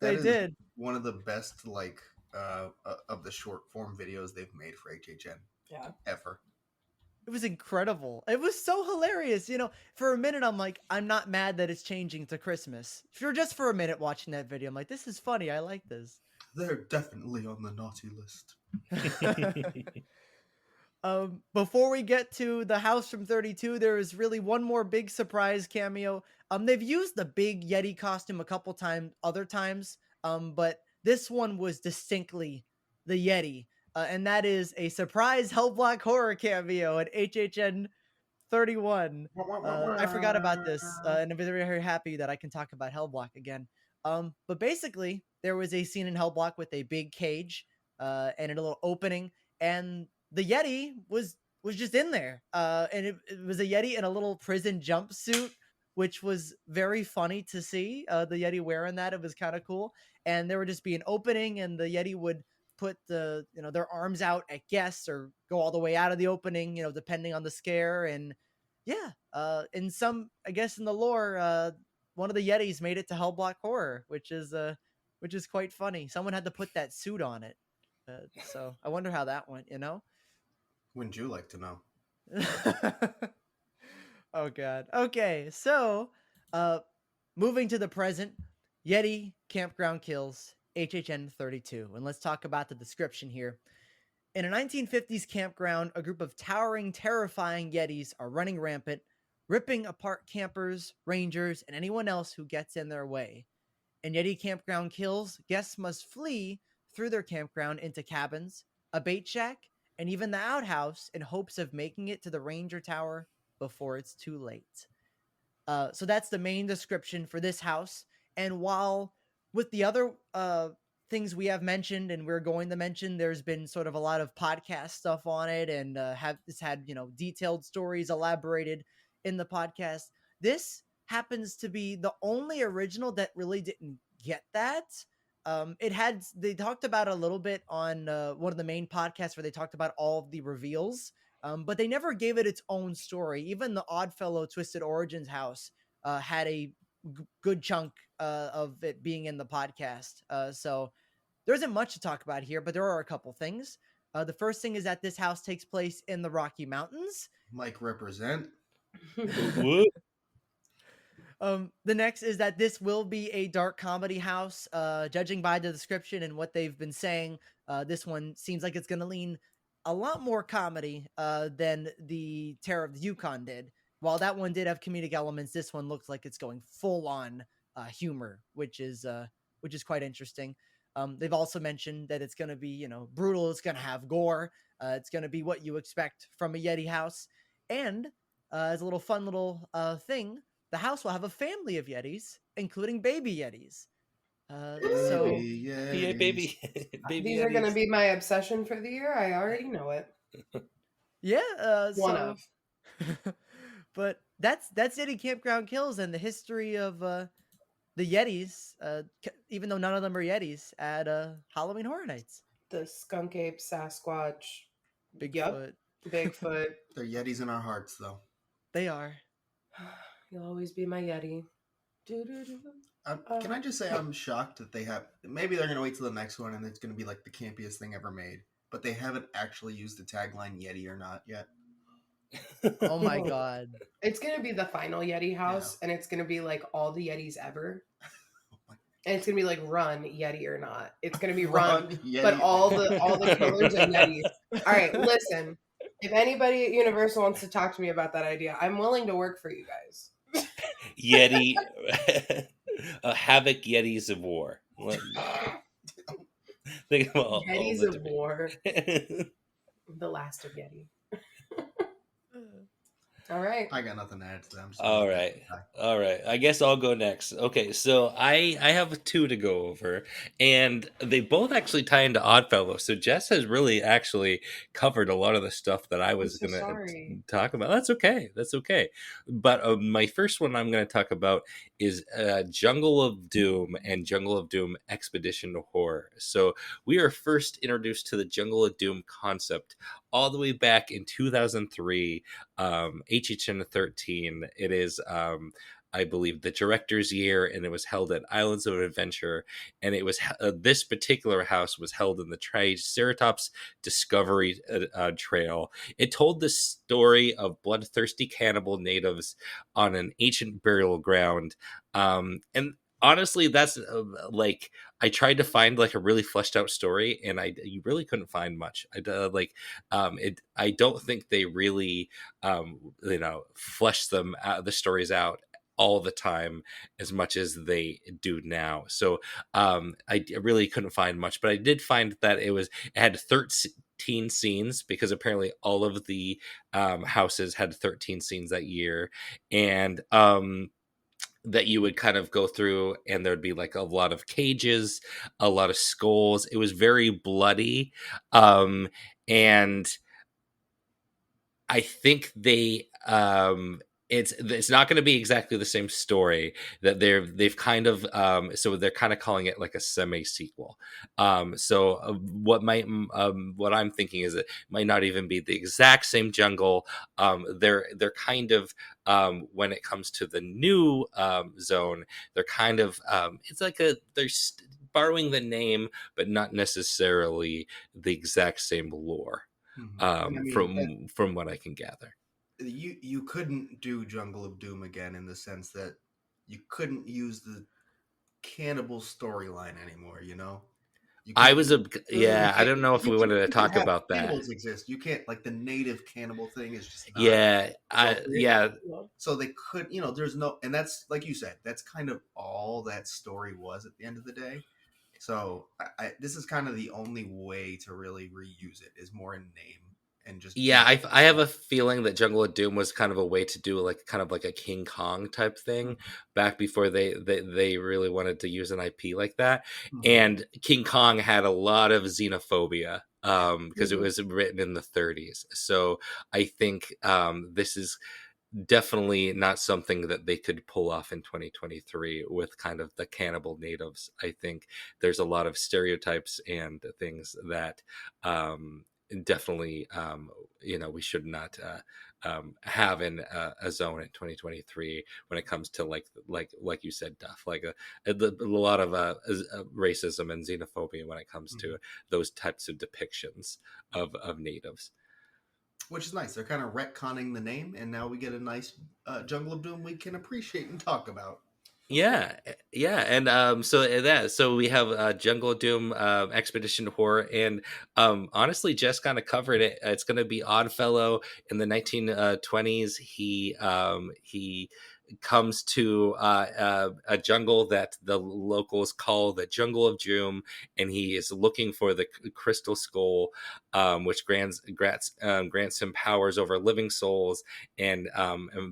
They did. One of the best of the short form videos they've made for HHN. Yeah. Ever. It was incredible. It was so hilarious. For a minute, I'm like, I'm not mad that it's changing to Christmas. Just for a minute watching that video, I'm like, this is funny. I like this. They're definitely on the naughty list. Before we get to the house from 32, there is really one more big surprise cameo. They've used the big Yeti costume a couple other times, but this one was distinctly the Yeti. And that is a surprise Hellblock horror cameo at HHN 31. I forgot about this, and I'm very, very happy that I can talk about Hellblock again. But basically, there was a scene in Hellblock with a big cage and a little opening, and the Yeti was just in there. And it was a Yeti in a little prison jumpsuit, which was very funny to see. The Yeti wearing that, it was kind of cool. And there would just be an opening, and the Yeti would put their arms out at guests or go all the way out of the opening, depending on the scare. And yeah, in the lore, one of the Yetis made it to Hellblock Horror, which is quite funny. Someone had to put that suit on it. So I wonder how that went, Wouldn't you like to know? Oh god. Okay, so moving to the present, Yeti campground kills HHN32. And let's talk about the description here. In a 1950s campground, a group of towering, terrifying Yetis are running rampant, ripping apart campers, rangers, and anyone else who gets in their way. In Yeti campground kills, guests must flee through their campground into cabins, a bait shack, and even the outhouse in hopes of making it to the ranger tower before it's too late. So that's the main description for this house. And while with the other things we have mentioned and we're going to mention, there's been sort of a lot of podcast stuff on it, and it's had detailed stories elaborated in the podcast. This happens to be the only original that really didn't get that. They talked about it a little bit on one of the main podcasts where they talked about all of the reveals, but they never gave it its own story. Even the Oddfellow Twisted Origins house had a good chunk of it being in the podcast. So there isn't much to talk about here, but there are a couple things. The first thing is that this house takes place in the Rocky Mountains. Mike represent. The next is that this will be a dark comedy house. Judging by the description and what they've been saying, this one seems like it's going to lean a lot more comedy than the Terror of the Yukon did. While that one did have comedic elements, this one looks like it's going full on humor, which is quite interesting. They've also mentioned that it's going to be brutal. It's going to have gore. It's going to be what you expect from a Yeti house. And as a little fun little thing, the house will have a family of Yetis, including baby Yetis. So Yeah, baby. These are going to be my obsession for the year. I already know it. Yeah, one of. But that's Yeti Campground Kills and the history of the Yetis. Even though none of them are Yetis, at Halloween Horror Nights. The skunk ape, Sasquatch, Bigfoot. Yep, Bigfoot. They're Yetis in our hearts, though. They are. You'll always be my Yeti. Can I just say I'm shocked that they have... Maybe they're going to wait till the next one and it's going to be like the campiest thing ever made. But they haven't actually used the tagline Yeti or not yet. Oh my god. It's going to be the final Yeti house, and it's going to be like all the Yetis ever. And it's going to be like run Yeti or not. It's going to be run Yeti. But all the killers are Yetis. All right, listen. If anybody at Universal wants to talk to me about that idea, I'm willing to work for you guys. Yeti, Havoc Yetis of War. Think about Yetis of War. The last of Yeti. All right. I got nothing to add to them. All right. I guess I'll go next. Okay, so I have two to go over, and they both actually tie into Oddfellow. So Jess has really actually covered a lot of the stuff that I was going to talk about. That's okay. But my first one I'm going to talk about is Jungle of Doom and Jungle of Doom Expedition to Horror. So we are first introduced to the Jungle of Doom concept all the way back in 2003, HHN13. It is, I believe, the director's year, and it was held at Islands of Adventure. And it was this particular house was held in the Triceratops Discovery Trail. It told the story of bloodthirsty cannibal natives on an ancient burial ground. And honestly, that's I tried to find like a really fleshed out story, and you really couldn't find much. I don't think they really flesh them out, the stories out all the time as much as they do now. So I really couldn't find much, but I did find that it had 13 scenes, because apparently all of the houses had 13 scenes that year, and that you would kind of go through, and there'd be like a lot of cages, a lot of skulls. It was very bloody. And I think they, it's not going to be exactly the same story that they've kind of, so they're kind of calling it like a semi sequel. What I'm thinking is it might not even be the exact same jungle. They're kind of, when it comes to the new zone, they're kind of, it's like they're borrowing the name, but not necessarily the exact same lore. And I mean, from what I can gather. you couldn't do Jungle of Doom again in the sense that you couldn't use the cannibal storyline anymore. You know, you I can't was use. a yeah. I don't know if You we can, wanted to you can talk have about that. cannibals exist. You can't like the native cannibal thing is just not Yeah, appropriate. yeah, So they could, there's no, and that's like you said, that's kind of all that story was at the end of the day. So this is kind of the only way to really reuse it is more in name and just yeah. I have a feeling that Jungle of Doom was kind of a way to do like kind of like a King Kong type thing back before they really wanted to use an IP like that. And King Kong had a lot of xenophobia because it was written in the 30s. So I think this is definitely not something that they could pull off in 2023 with kind of the cannibal natives. I think there's a lot of stereotypes and things that definitely we should not have in a zone in 2023 when it comes to like you said, Duff, like a lot of racism and xenophobia when it comes to those types of depictions of natives. Which is nice. They're kind of retconning the name, and now we get a nice Jungle of Doom we can appreciate and talk about. Yeah, and so we have Jungle of Doom, Expedition Horror, and honestly, Jess kind of covered it. It's going to be Oddfellow in the 1920s. He comes to a jungle that the locals call the Jungle of Doom, and he is looking for the Crystal Skull, which grants him powers over living souls and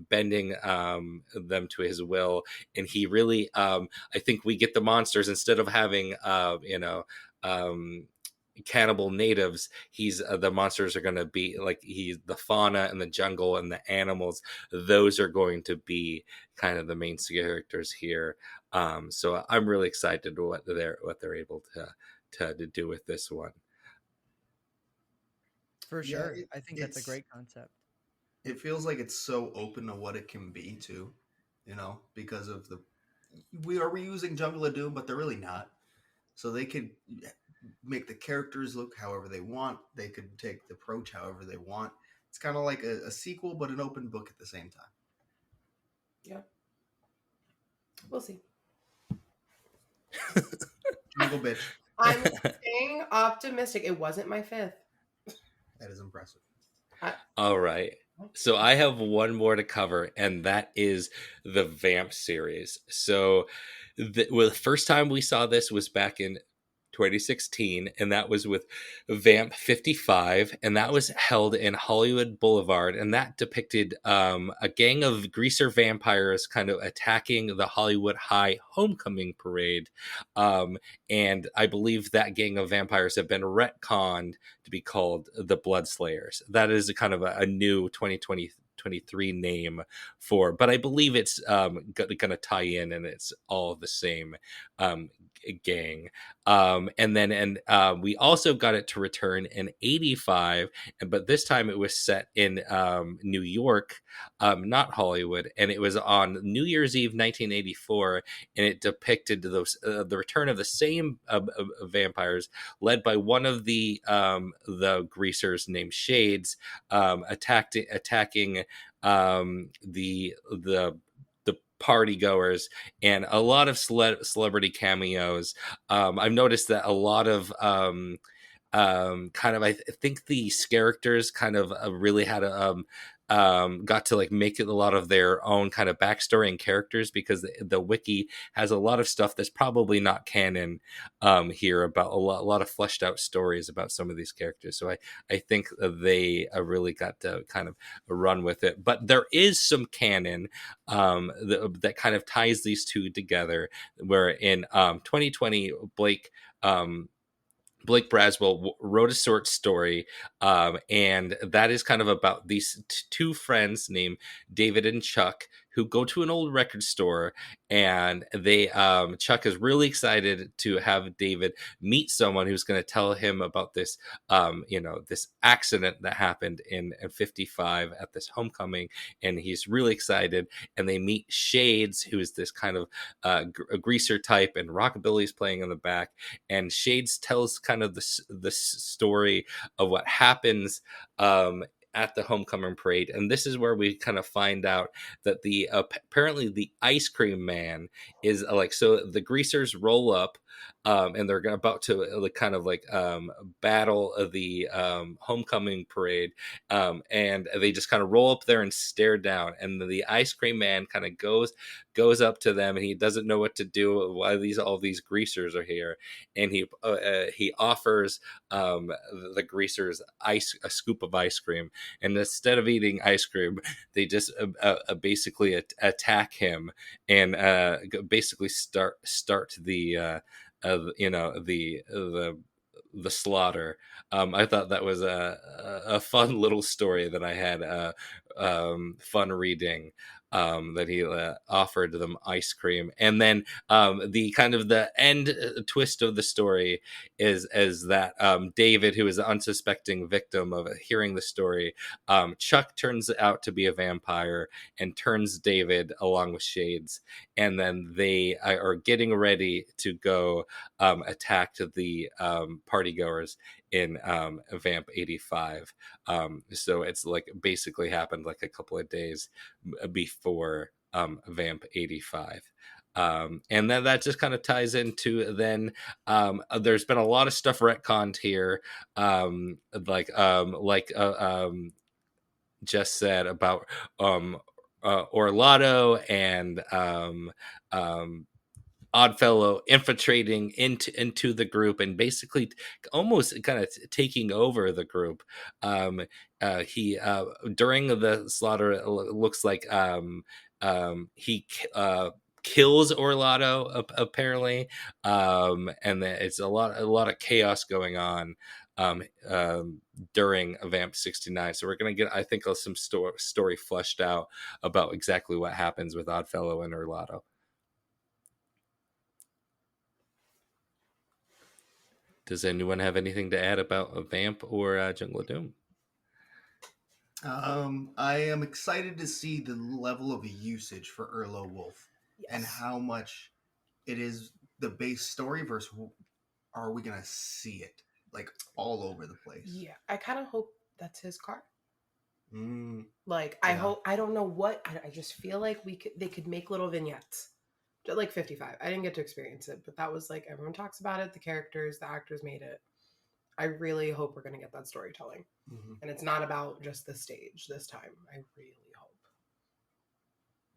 bending them to his will. And he really I think we get the monsters instead of having cannibal natives. He's the monsters are going to be like he's the fauna and the jungle and the animals. Those are going to be kind of the main characters here. So I'm really excited to what they're able to do with this one. For sure. I think that's a great concept. It feels like it's so open to what it can be too, because of we are reusing Jungle of Doom, but they're really not. So they could make the characters look however they want. They could take the approach however they want. It's kind of like a sequel, but an open book at the same time. Yeah. We'll see. Jungle bitch. I'm staying optimistic. It wasn't my fifth. That is impressive. All right. So I have one more to cover, and that is the Vamp series. So the first time we saw this was back in 2016, and that was with Vamp 55, and that was held in Hollywood Boulevard, and that depicted a gang of greaser vampires kind of attacking the Hollywood High homecoming parade, and I believe that gang of vampires have been retconned to be called the Bloodslayers. That is kind of a new 2023 name for, but I believe it's going to tie in, and it's all the same gang. We also got it to return in 85, but this time it was set in New York, not Hollywood, and it was on New Year's Eve 1984, and it depicted the return of the same vampires, led by one of the greasers named Shades, attacking the party goers, and a lot of celebrity cameos. I've noticed that a lot of kind of I think these characters kind of really had a got to like make it a lot of their own kind of backstory and characters, because the wiki has a lot of stuff that's probably not canon here, about a lot of fleshed out stories about some of these characters. So I think they really got to kind of run with it. But there is some canon that kind of ties these two together, where in 2020 Blake Braswell wrote a short story, and that is kind of about these two friends named David and Chuck, who go to an old record store, and they Chuck is really excited to have David meet someone who's going to tell him about this this accident that happened in 55 at this homecoming, and he's really excited. And they meet Shades, who is this kind of a greaser type, and Rockabilly's playing in the back, and Shades tells kind of the story of what happens at the homecoming parade. And this is where we kind of find out that the apparently the ice cream man is so the greasers roll up, and they're about to battle the homecoming parade, and they just kind of roll up there and stare down, and the ice cream man kind of goes up to them, and he doesn't know what to do, why all these greasers are here, and he offers the greasers a scoop of ice cream, and instead of eating ice cream, they just basically attack him, and basically start the the slaughter. I thought that was a fun little story that I had fun reading. That he offered them ice cream, and then the kind of the end twist of the story is that David, who is an unsuspecting victim of hearing the story, Chuck turns out to be a vampire and turns David along with Shades, and then they are getting ready to go attack the partygoers in Vamp 85. So it's basically happened a couple of days before Vamp 85. And then that just kind of ties into then there's been a lot of stuff retconned here, just said about Orlando and Oddfellow infiltrating into the group and basically almost kind of taking over the group. He during the slaughter, it looks like he kills Orlando apparently, and then it's a lot of chaos going on during Vamp 69. So we're gonna get, I think, some story fleshed out about exactly what happens with Oddfellow and Orlando. Does anyone have anything to add about a Vamp or Jungle of Doom? I am excited to see the level of usage for Erlo Wolf, and how much it is the base story versus are we gonna see it all over the place? Yeah, I kind of hope that's his car. I hope, I don't know what, I just feel like they could make little vignettes. Like 55. I didn't get to experience it, but that was everyone talks about it. The characters, the actors made it. I really hope we're going to get that storytelling. And it's not about just the stage this time. I really hope.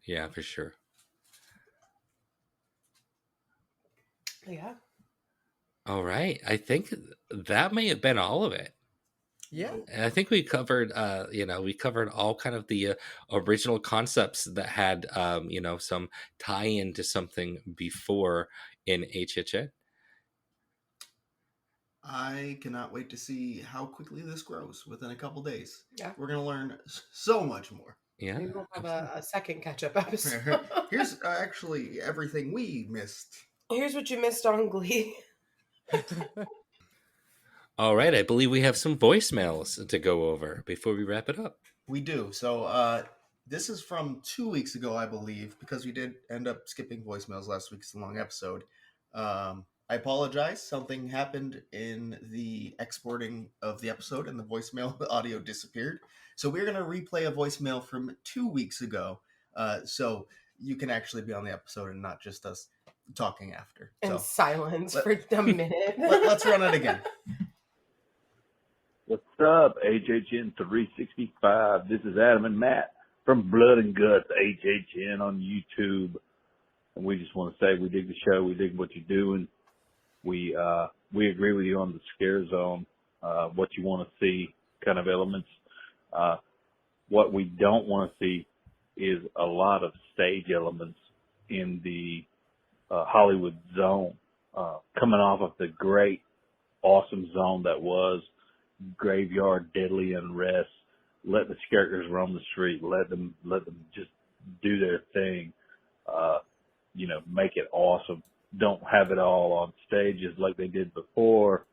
Yeah, for sure. Yeah. All right. I think that may have been all of it. Yeah. And I think we covered, we covered all kind of the original concepts that had, some tie into something before in HHN. I cannot wait to see how quickly this grows within a couple days. Yeah. We're going to learn so much more. Yeah. Maybe we'll have a second catch-up episode. Here's actually everything we missed. Here's what you missed on Glee. All right, I believe we have some voicemails to go over before we wrap it up. We do. So this is from 2 weeks ago, I believe, because we did end up skipping voicemails last week. It's a long episode. I apologize. Something happened in the exporting of the episode, and the voicemail audio disappeared. So we're going to replay a voicemail from 2 weeks ago, so you can actually be on the episode and not just us talking after. In silence for a minute. Let's run it again. What's up, HHN365? This is Adam and Matt from Blood and Guts HHN on YouTube. And we just want to say we dig the show. We dig what you're doing. We agree with you on the scare zone, what you want to see kind of elements. What we don't want to see is a lot of stage elements in the Hollywood zone, coming off of the great, awesome zone that was Graveyard, Deadly Unrest. Let the characters roam the street. Let them just do their thing, make it awesome. Don't have it all on stages like they did before.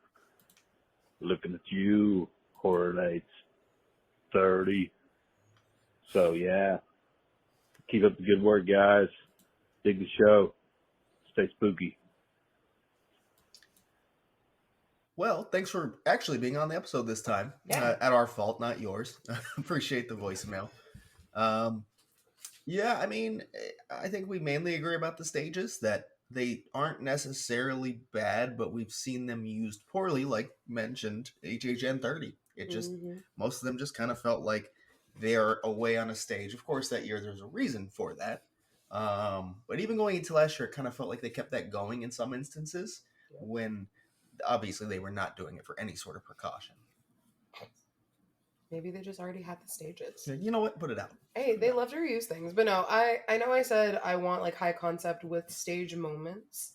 Looking at you, Horror Nights 30. So, yeah. Keep up the good work, guys. Dig the show. Stay spooky. Well, thanks for actually being on the episode this time. Yeah. At our fault, not yours. Appreciate the voicemail. Yeah, I mean, I think we mainly agree about the stages, that they aren't necessarily bad, but we've seen them used poorly, like mentioned, HHN30. It just, most of them just kind of felt like they're away on a stage. Of course, that year there's a reason for that. But even going into last year, it kind of felt like they kept that going in some instances when obviously they were not doing it for any sort of precaution. Maybe they just already had the stages. You know what? Put it out. Hey, they love to reuse things. But no, I know I said I want like high concept with stage moments.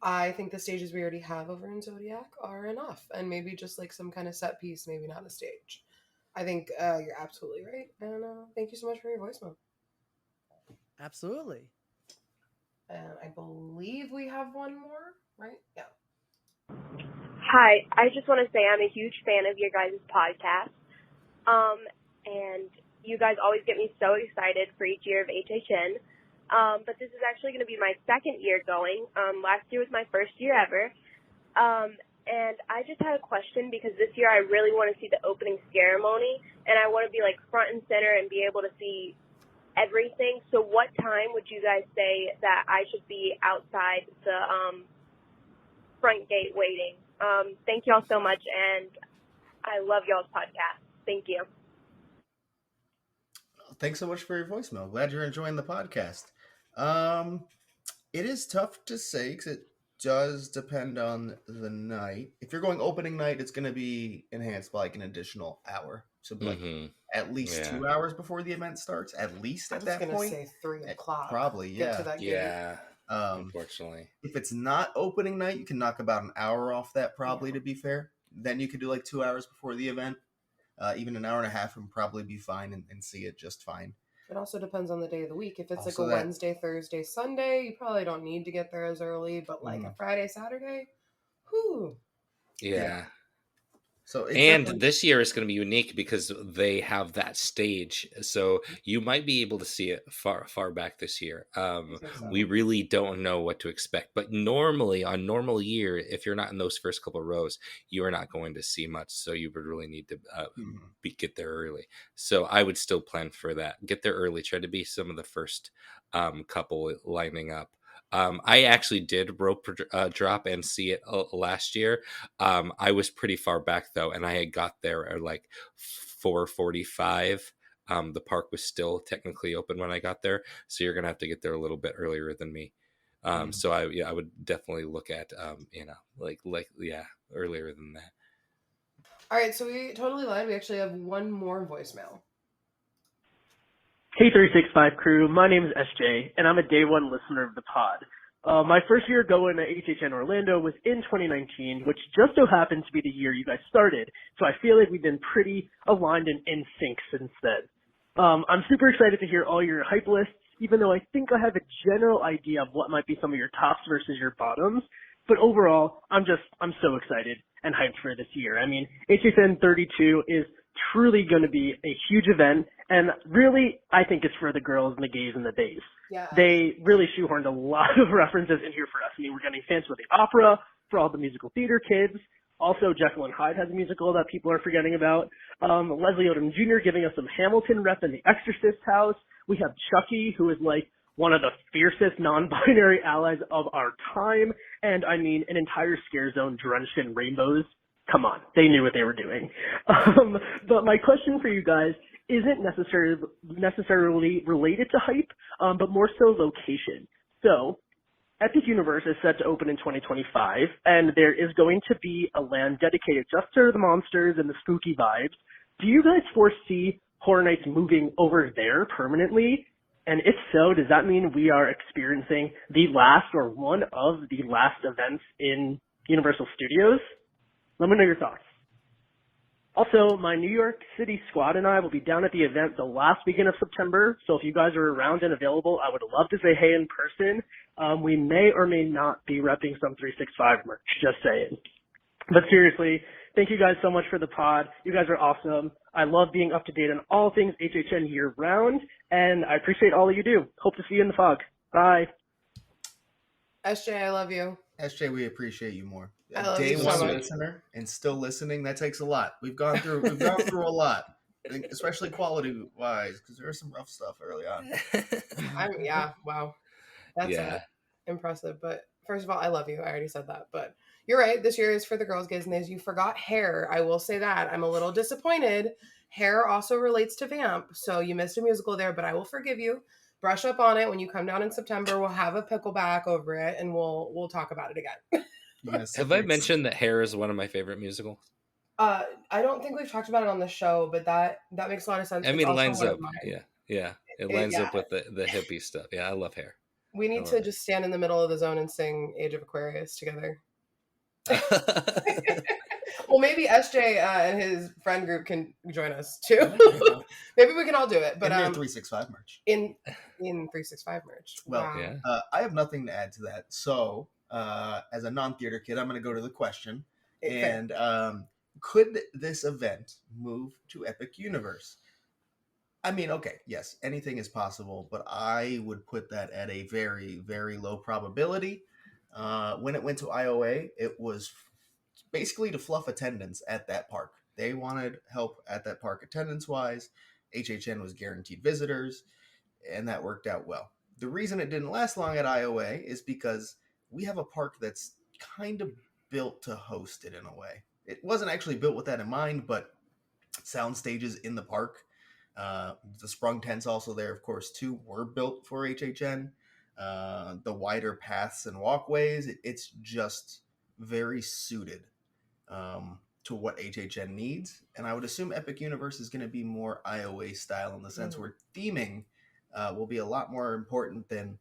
I think the stages we already have over in Zodiac are enough. And maybe just like some kind of set piece, maybe not a stage. I think you're absolutely right. And thank you so much for your voicemail. Absolutely. I believe we have one more, right? Yeah. Hi, I just want to say I'm a huge fan of your guys' podcast. And you guys always get me so excited for each year of HHN. But this is actually going to be my second year going. Last year was my first year ever. And I just had a question because this year I really want to see the opening ceremony and I want to be like front and center and be able to see everything. So what time would you guys say that I should be outside the front gate waiting? Thank y'all so much, and I love y'all's podcast. Thank you. Thanks so much for your voicemail. Glad you're enjoying the podcast. It is tough to say because it does depend on the night. If you're going opening night, it's going to be enhanced by like an additional hour. So like at least 2 hours before the event starts, at least at that point. I was going to say 3 o'clock. Probably, yeah. Get to that gate. Yeah. Unfortunately. If it's not opening night, you can knock about an hour off that probably, to be fair. Then you could do like 2 hours before the event. Even an hour and a half would probably be fine and see it just fine. It also depends on the day of the week. If it's also like a Wednesday, Thursday, Sunday, you probably don't need to get there as early. But like a Friday, Saturday, whew. Yeah. So this year is going to be unique because they have that stage, so you might be able to see it far back this year. We really don't know what to expect, but normally on normal year, if you're not in those first couple of rows, you are not going to see much. So you would really need to get there early. So I would still plan for that. Get there early. Try to be some of the first couple lining up. I actually did rope drop and see it last year. I was pretty far back though, and I had got there at like 4:45. The park was still technically open when I got there, so you're gonna have to get there a little bit earlier than me. So I would definitely look at earlier than that. All right, so we totally lied. We actually have one more voicemail. Hey 365 crew, my name is SJ, and I'm a day one listener of the pod. My first year going to HHN Orlando was in 2019, which just so happened to be the year you guys started, so I feel like we've been pretty aligned and in sync since then. I'm super excited to hear all your hype lists, even though I think I have a general idea of what might be some of your tops versus your bottoms, but overall, I'm so excited and hyped for this year. I mean, HHN32 is truly going to be a huge event, and really, I think it's for the girls and the gays and the bays. Yeah. They really shoehorned a lot of references in here for us. I mean, we're getting Fans for the Opera for all the musical theater kids. Also, Jekyll and Hyde has a musical that people are forgetting about. Leslie Odom Jr. giving us some Hamilton rep in the Exorcist house. We have Chucky, who is like one of the fiercest non-binary allies of our time. And I mean, an entire scare zone drenched in rainbows. Come on, they knew what they were doing. But my question for you guys isn't necessarily related to hype, but more so location. So, Epic Universe is set to open in 2025, and there is going to be a land dedicated just to the monsters and the spooky vibes. Do you guys foresee Horror Nights moving over there permanently? And if so, does that mean we are experiencing the last or one of the last events in Universal Studios? Let me know your thoughts. Also, my New York City squad and I will be down at the event the last weekend of September. So if you guys are around and available, I would love to say hey in person. We may or may not be repping some 365 merch. Just saying. But seriously, thank you guys so much for the pod. You guys are awesome. I love being up to date on all things HHN year round, and I appreciate all that you do. Hope to see you in the fog. Bye. SJ, I love you. SJ, we appreciate you more. I love Day you so one much. listener and still listening, that takes a lot. We've gone through a lot, especially quality wise, because there was some rough stuff early on. Yeah, wow. That's Yeah. impressive. But first of all, I love you. I already said that. But you're right. This year is for the girls, gays, and theys. You forgot hair. I will say that. I'm a little disappointed. Hair also relates to Vamp. So you missed a musical there, but I will forgive you. Brush up on it. When you come down in September, we'll have a pickleback over it and we'll talk about it again. Have I mentioned that Hair is one of my favorite musicals? I don't think we've talked about it on the show, but that makes a lot of sense. I It's mean, it also lines one of up. mine. Yeah. It lines up with the hippie stuff. Yeah, I love Hair. We need to just stand in the middle of the zone and sing Age of Aquarius together. Well, maybe SJ and his friend group can join us too. Maybe we can all do it. But in 365 merch. In 365 merch. Well, wow. Yeah. I have nothing to add to that. So, as a non-theater kid, I'm going to go to the question. And could this event move to Epic Universe? I mean, okay, yes, anything is possible, but I would put that at a very, very low probability. When it went to IOA, it was basically to fluff attendance at that park. They wanted help at that park attendance-wise. HHN was guaranteed visitors, and that worked out well. The reason it didn't last long at IOA is because we have a park that's kind of built to host it in a way. It wasn't actually built with that in mind, but sound stages in the park, the sprung tents also there, of course, too, were built for HHN. The wider paths and walkways, it's just very suited to what HHN needs. And I would assume Epic Universe is going to be more IOA style in the sense where theming will be a lot more important than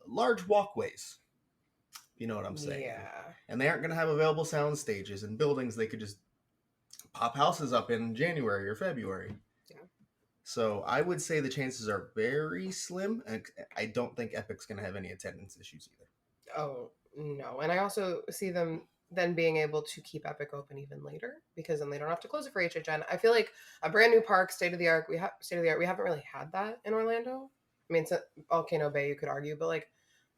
large walkways. You know what I'm saying? Yeah. And they aren't going to have available sound stages and buildings they could just pop houses up in January or February. Yeah. So I would say the chances are very slim, and I don't think Epic's going to have any attendance issues either. Oh, no. And I also see them then being able to keep Epic open even later, because then they don't have to close it for HHN. I feel like a brand new park, state of the art. We haven't really had that in Orlando. I mean, it's Volcano Bay, you could argue, but like,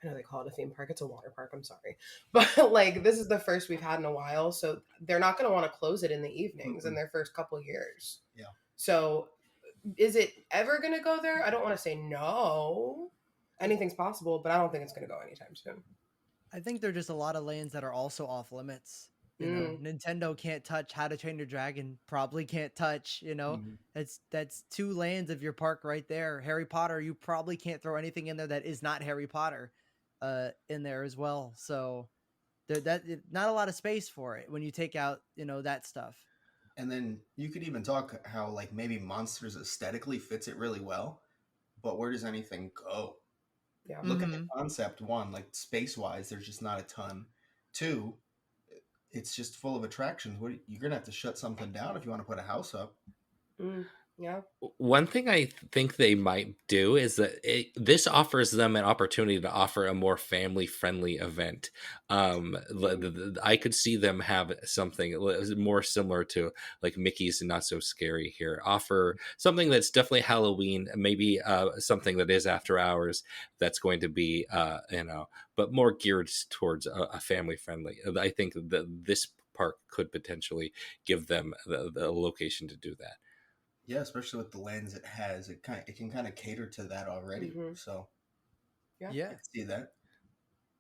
I know they call it a theme park. It's a water park. I'm sorry. But like, this is the first we've had in a while. So they're not going to want to close it in the evenings in their first couple of years. Yeah. So is it ever going to go there? I don't want to say no. Anything's possible, but I don't think it's going to go anytime soon. I think there are just a lot of lanes that are also off limits. You know, Nintendo can't touch How to Train Your Dragon, probably can't touch, you know. That's 2 lanes of your park right there. Harry Potter, you probably can't throw anything in there that is not Harry Potter in there as well. So that not a lot of space for it when you take out, you know, that stuff. And then you could even talk how like maybe Monsters aesthetically fits it really well, but where does anything go? Yeah. Look at the concept. 1, like space-wise, there's just not a ton. 2, it's just full of attractions. You're gonna have to shut something down if you want to put a house up. Yeah. One thing I think they might do is that this offers them an opportunity to offer a more family-friendly event. I could see them have something more similar to like Mickey's Not So Scary here. Offer something that's definitely Halloween, maybe something that is after hours that's going to be, but more geared towards a family-friendly. I think that this park could potentially give them the location to do that. Yeah, especially with the lens it has, it can kind of cater to that already. So, yeah, I can see that.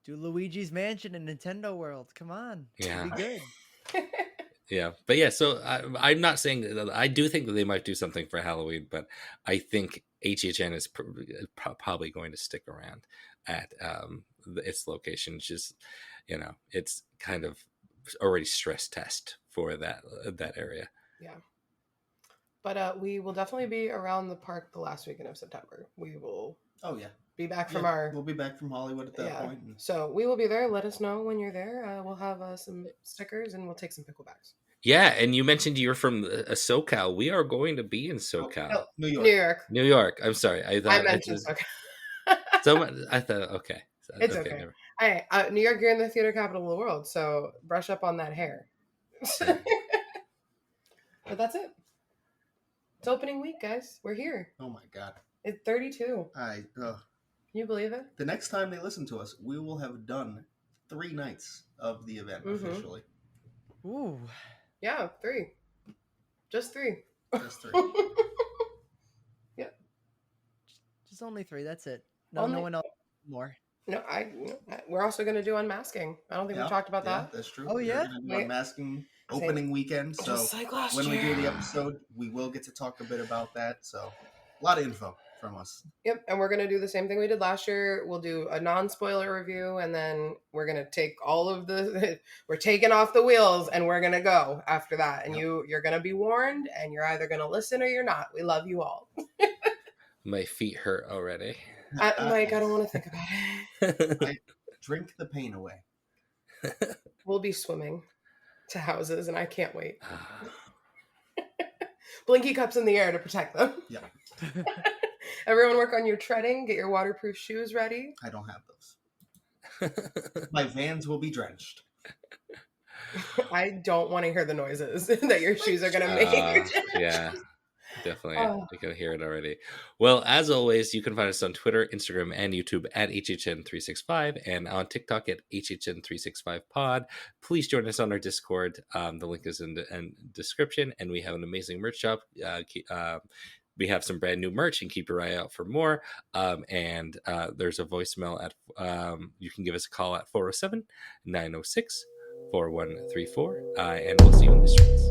Do Luigi's Mansion in Nintendo World. Come on, yeah, be good. Yeah, but yeah. So I'm not saying that I do think that they might do something for Halloween, but I think HHN is probably going to stick around at its location. Just it's kind of already stress test for that area. Yeah. But we will definitely be around the park the last weekend of September. We will. Oh yeah. Be back from We'll be back from Hollywood at that point. So we will be there. Let us know when you're there. We'll have some stickers and we'll take some picklebacks. Yeah, and you mentioned you're from SoCal. We are going to be in SoCal. No, New York. New York. New York. I'm sorry. I thought I mentioned okay. I thought okay. It's okay. Never. Hey, New York, you're in the theater capital of the world, so brush up on that hair. But that's it. It's opening week, guys. We're here. Oh my God. It's 32. Can you believe it? The next time they listen to us, we will have done 3 nights of the event officially. Ooh. Yeah, 3. Just 3. Just 3. Yeah. Just only 3. That's it. No one else more. No, we're also going to do unmasking. I don't think we talked about that. That's true. Oh, yeah? We're unmasking opening weekend. So like when we do the episode, we will get to talk a bit about that. So a lot of info from us. Yep. And we're going to do the same thing we did last year. We'll do a non-spoiler review, and then we're going to take all of we're taking off the wheels and we're going to go after that. And you're going to be warned, and you're either going to listen or you're not. We love you all. My feet hurt already. Mike, I don't want to think about it. I drink the pain away. We'll be swimming to houses, and I can't wait. Blinky cups in the air to protect them. Yeah. Everyone work on your treading. Get your waterproof shoes ready. I don't have those. My Vans will be drenched. I don't want to hear the noises that your shoes are going to make. Yeah. Definitely. I can hear it already. Well, as always, you can find us on Twitter, Instagram, and YouTube at HHN365 and on TikTok at HHN365pod. Please join us on our Discord. The link is in the description, and we have an amazing merch shop. We have some brand new merch, and keep your eye out for more. And there's a voicemail at you can give us a call at 407-906-4134, and we'll see you in the streets.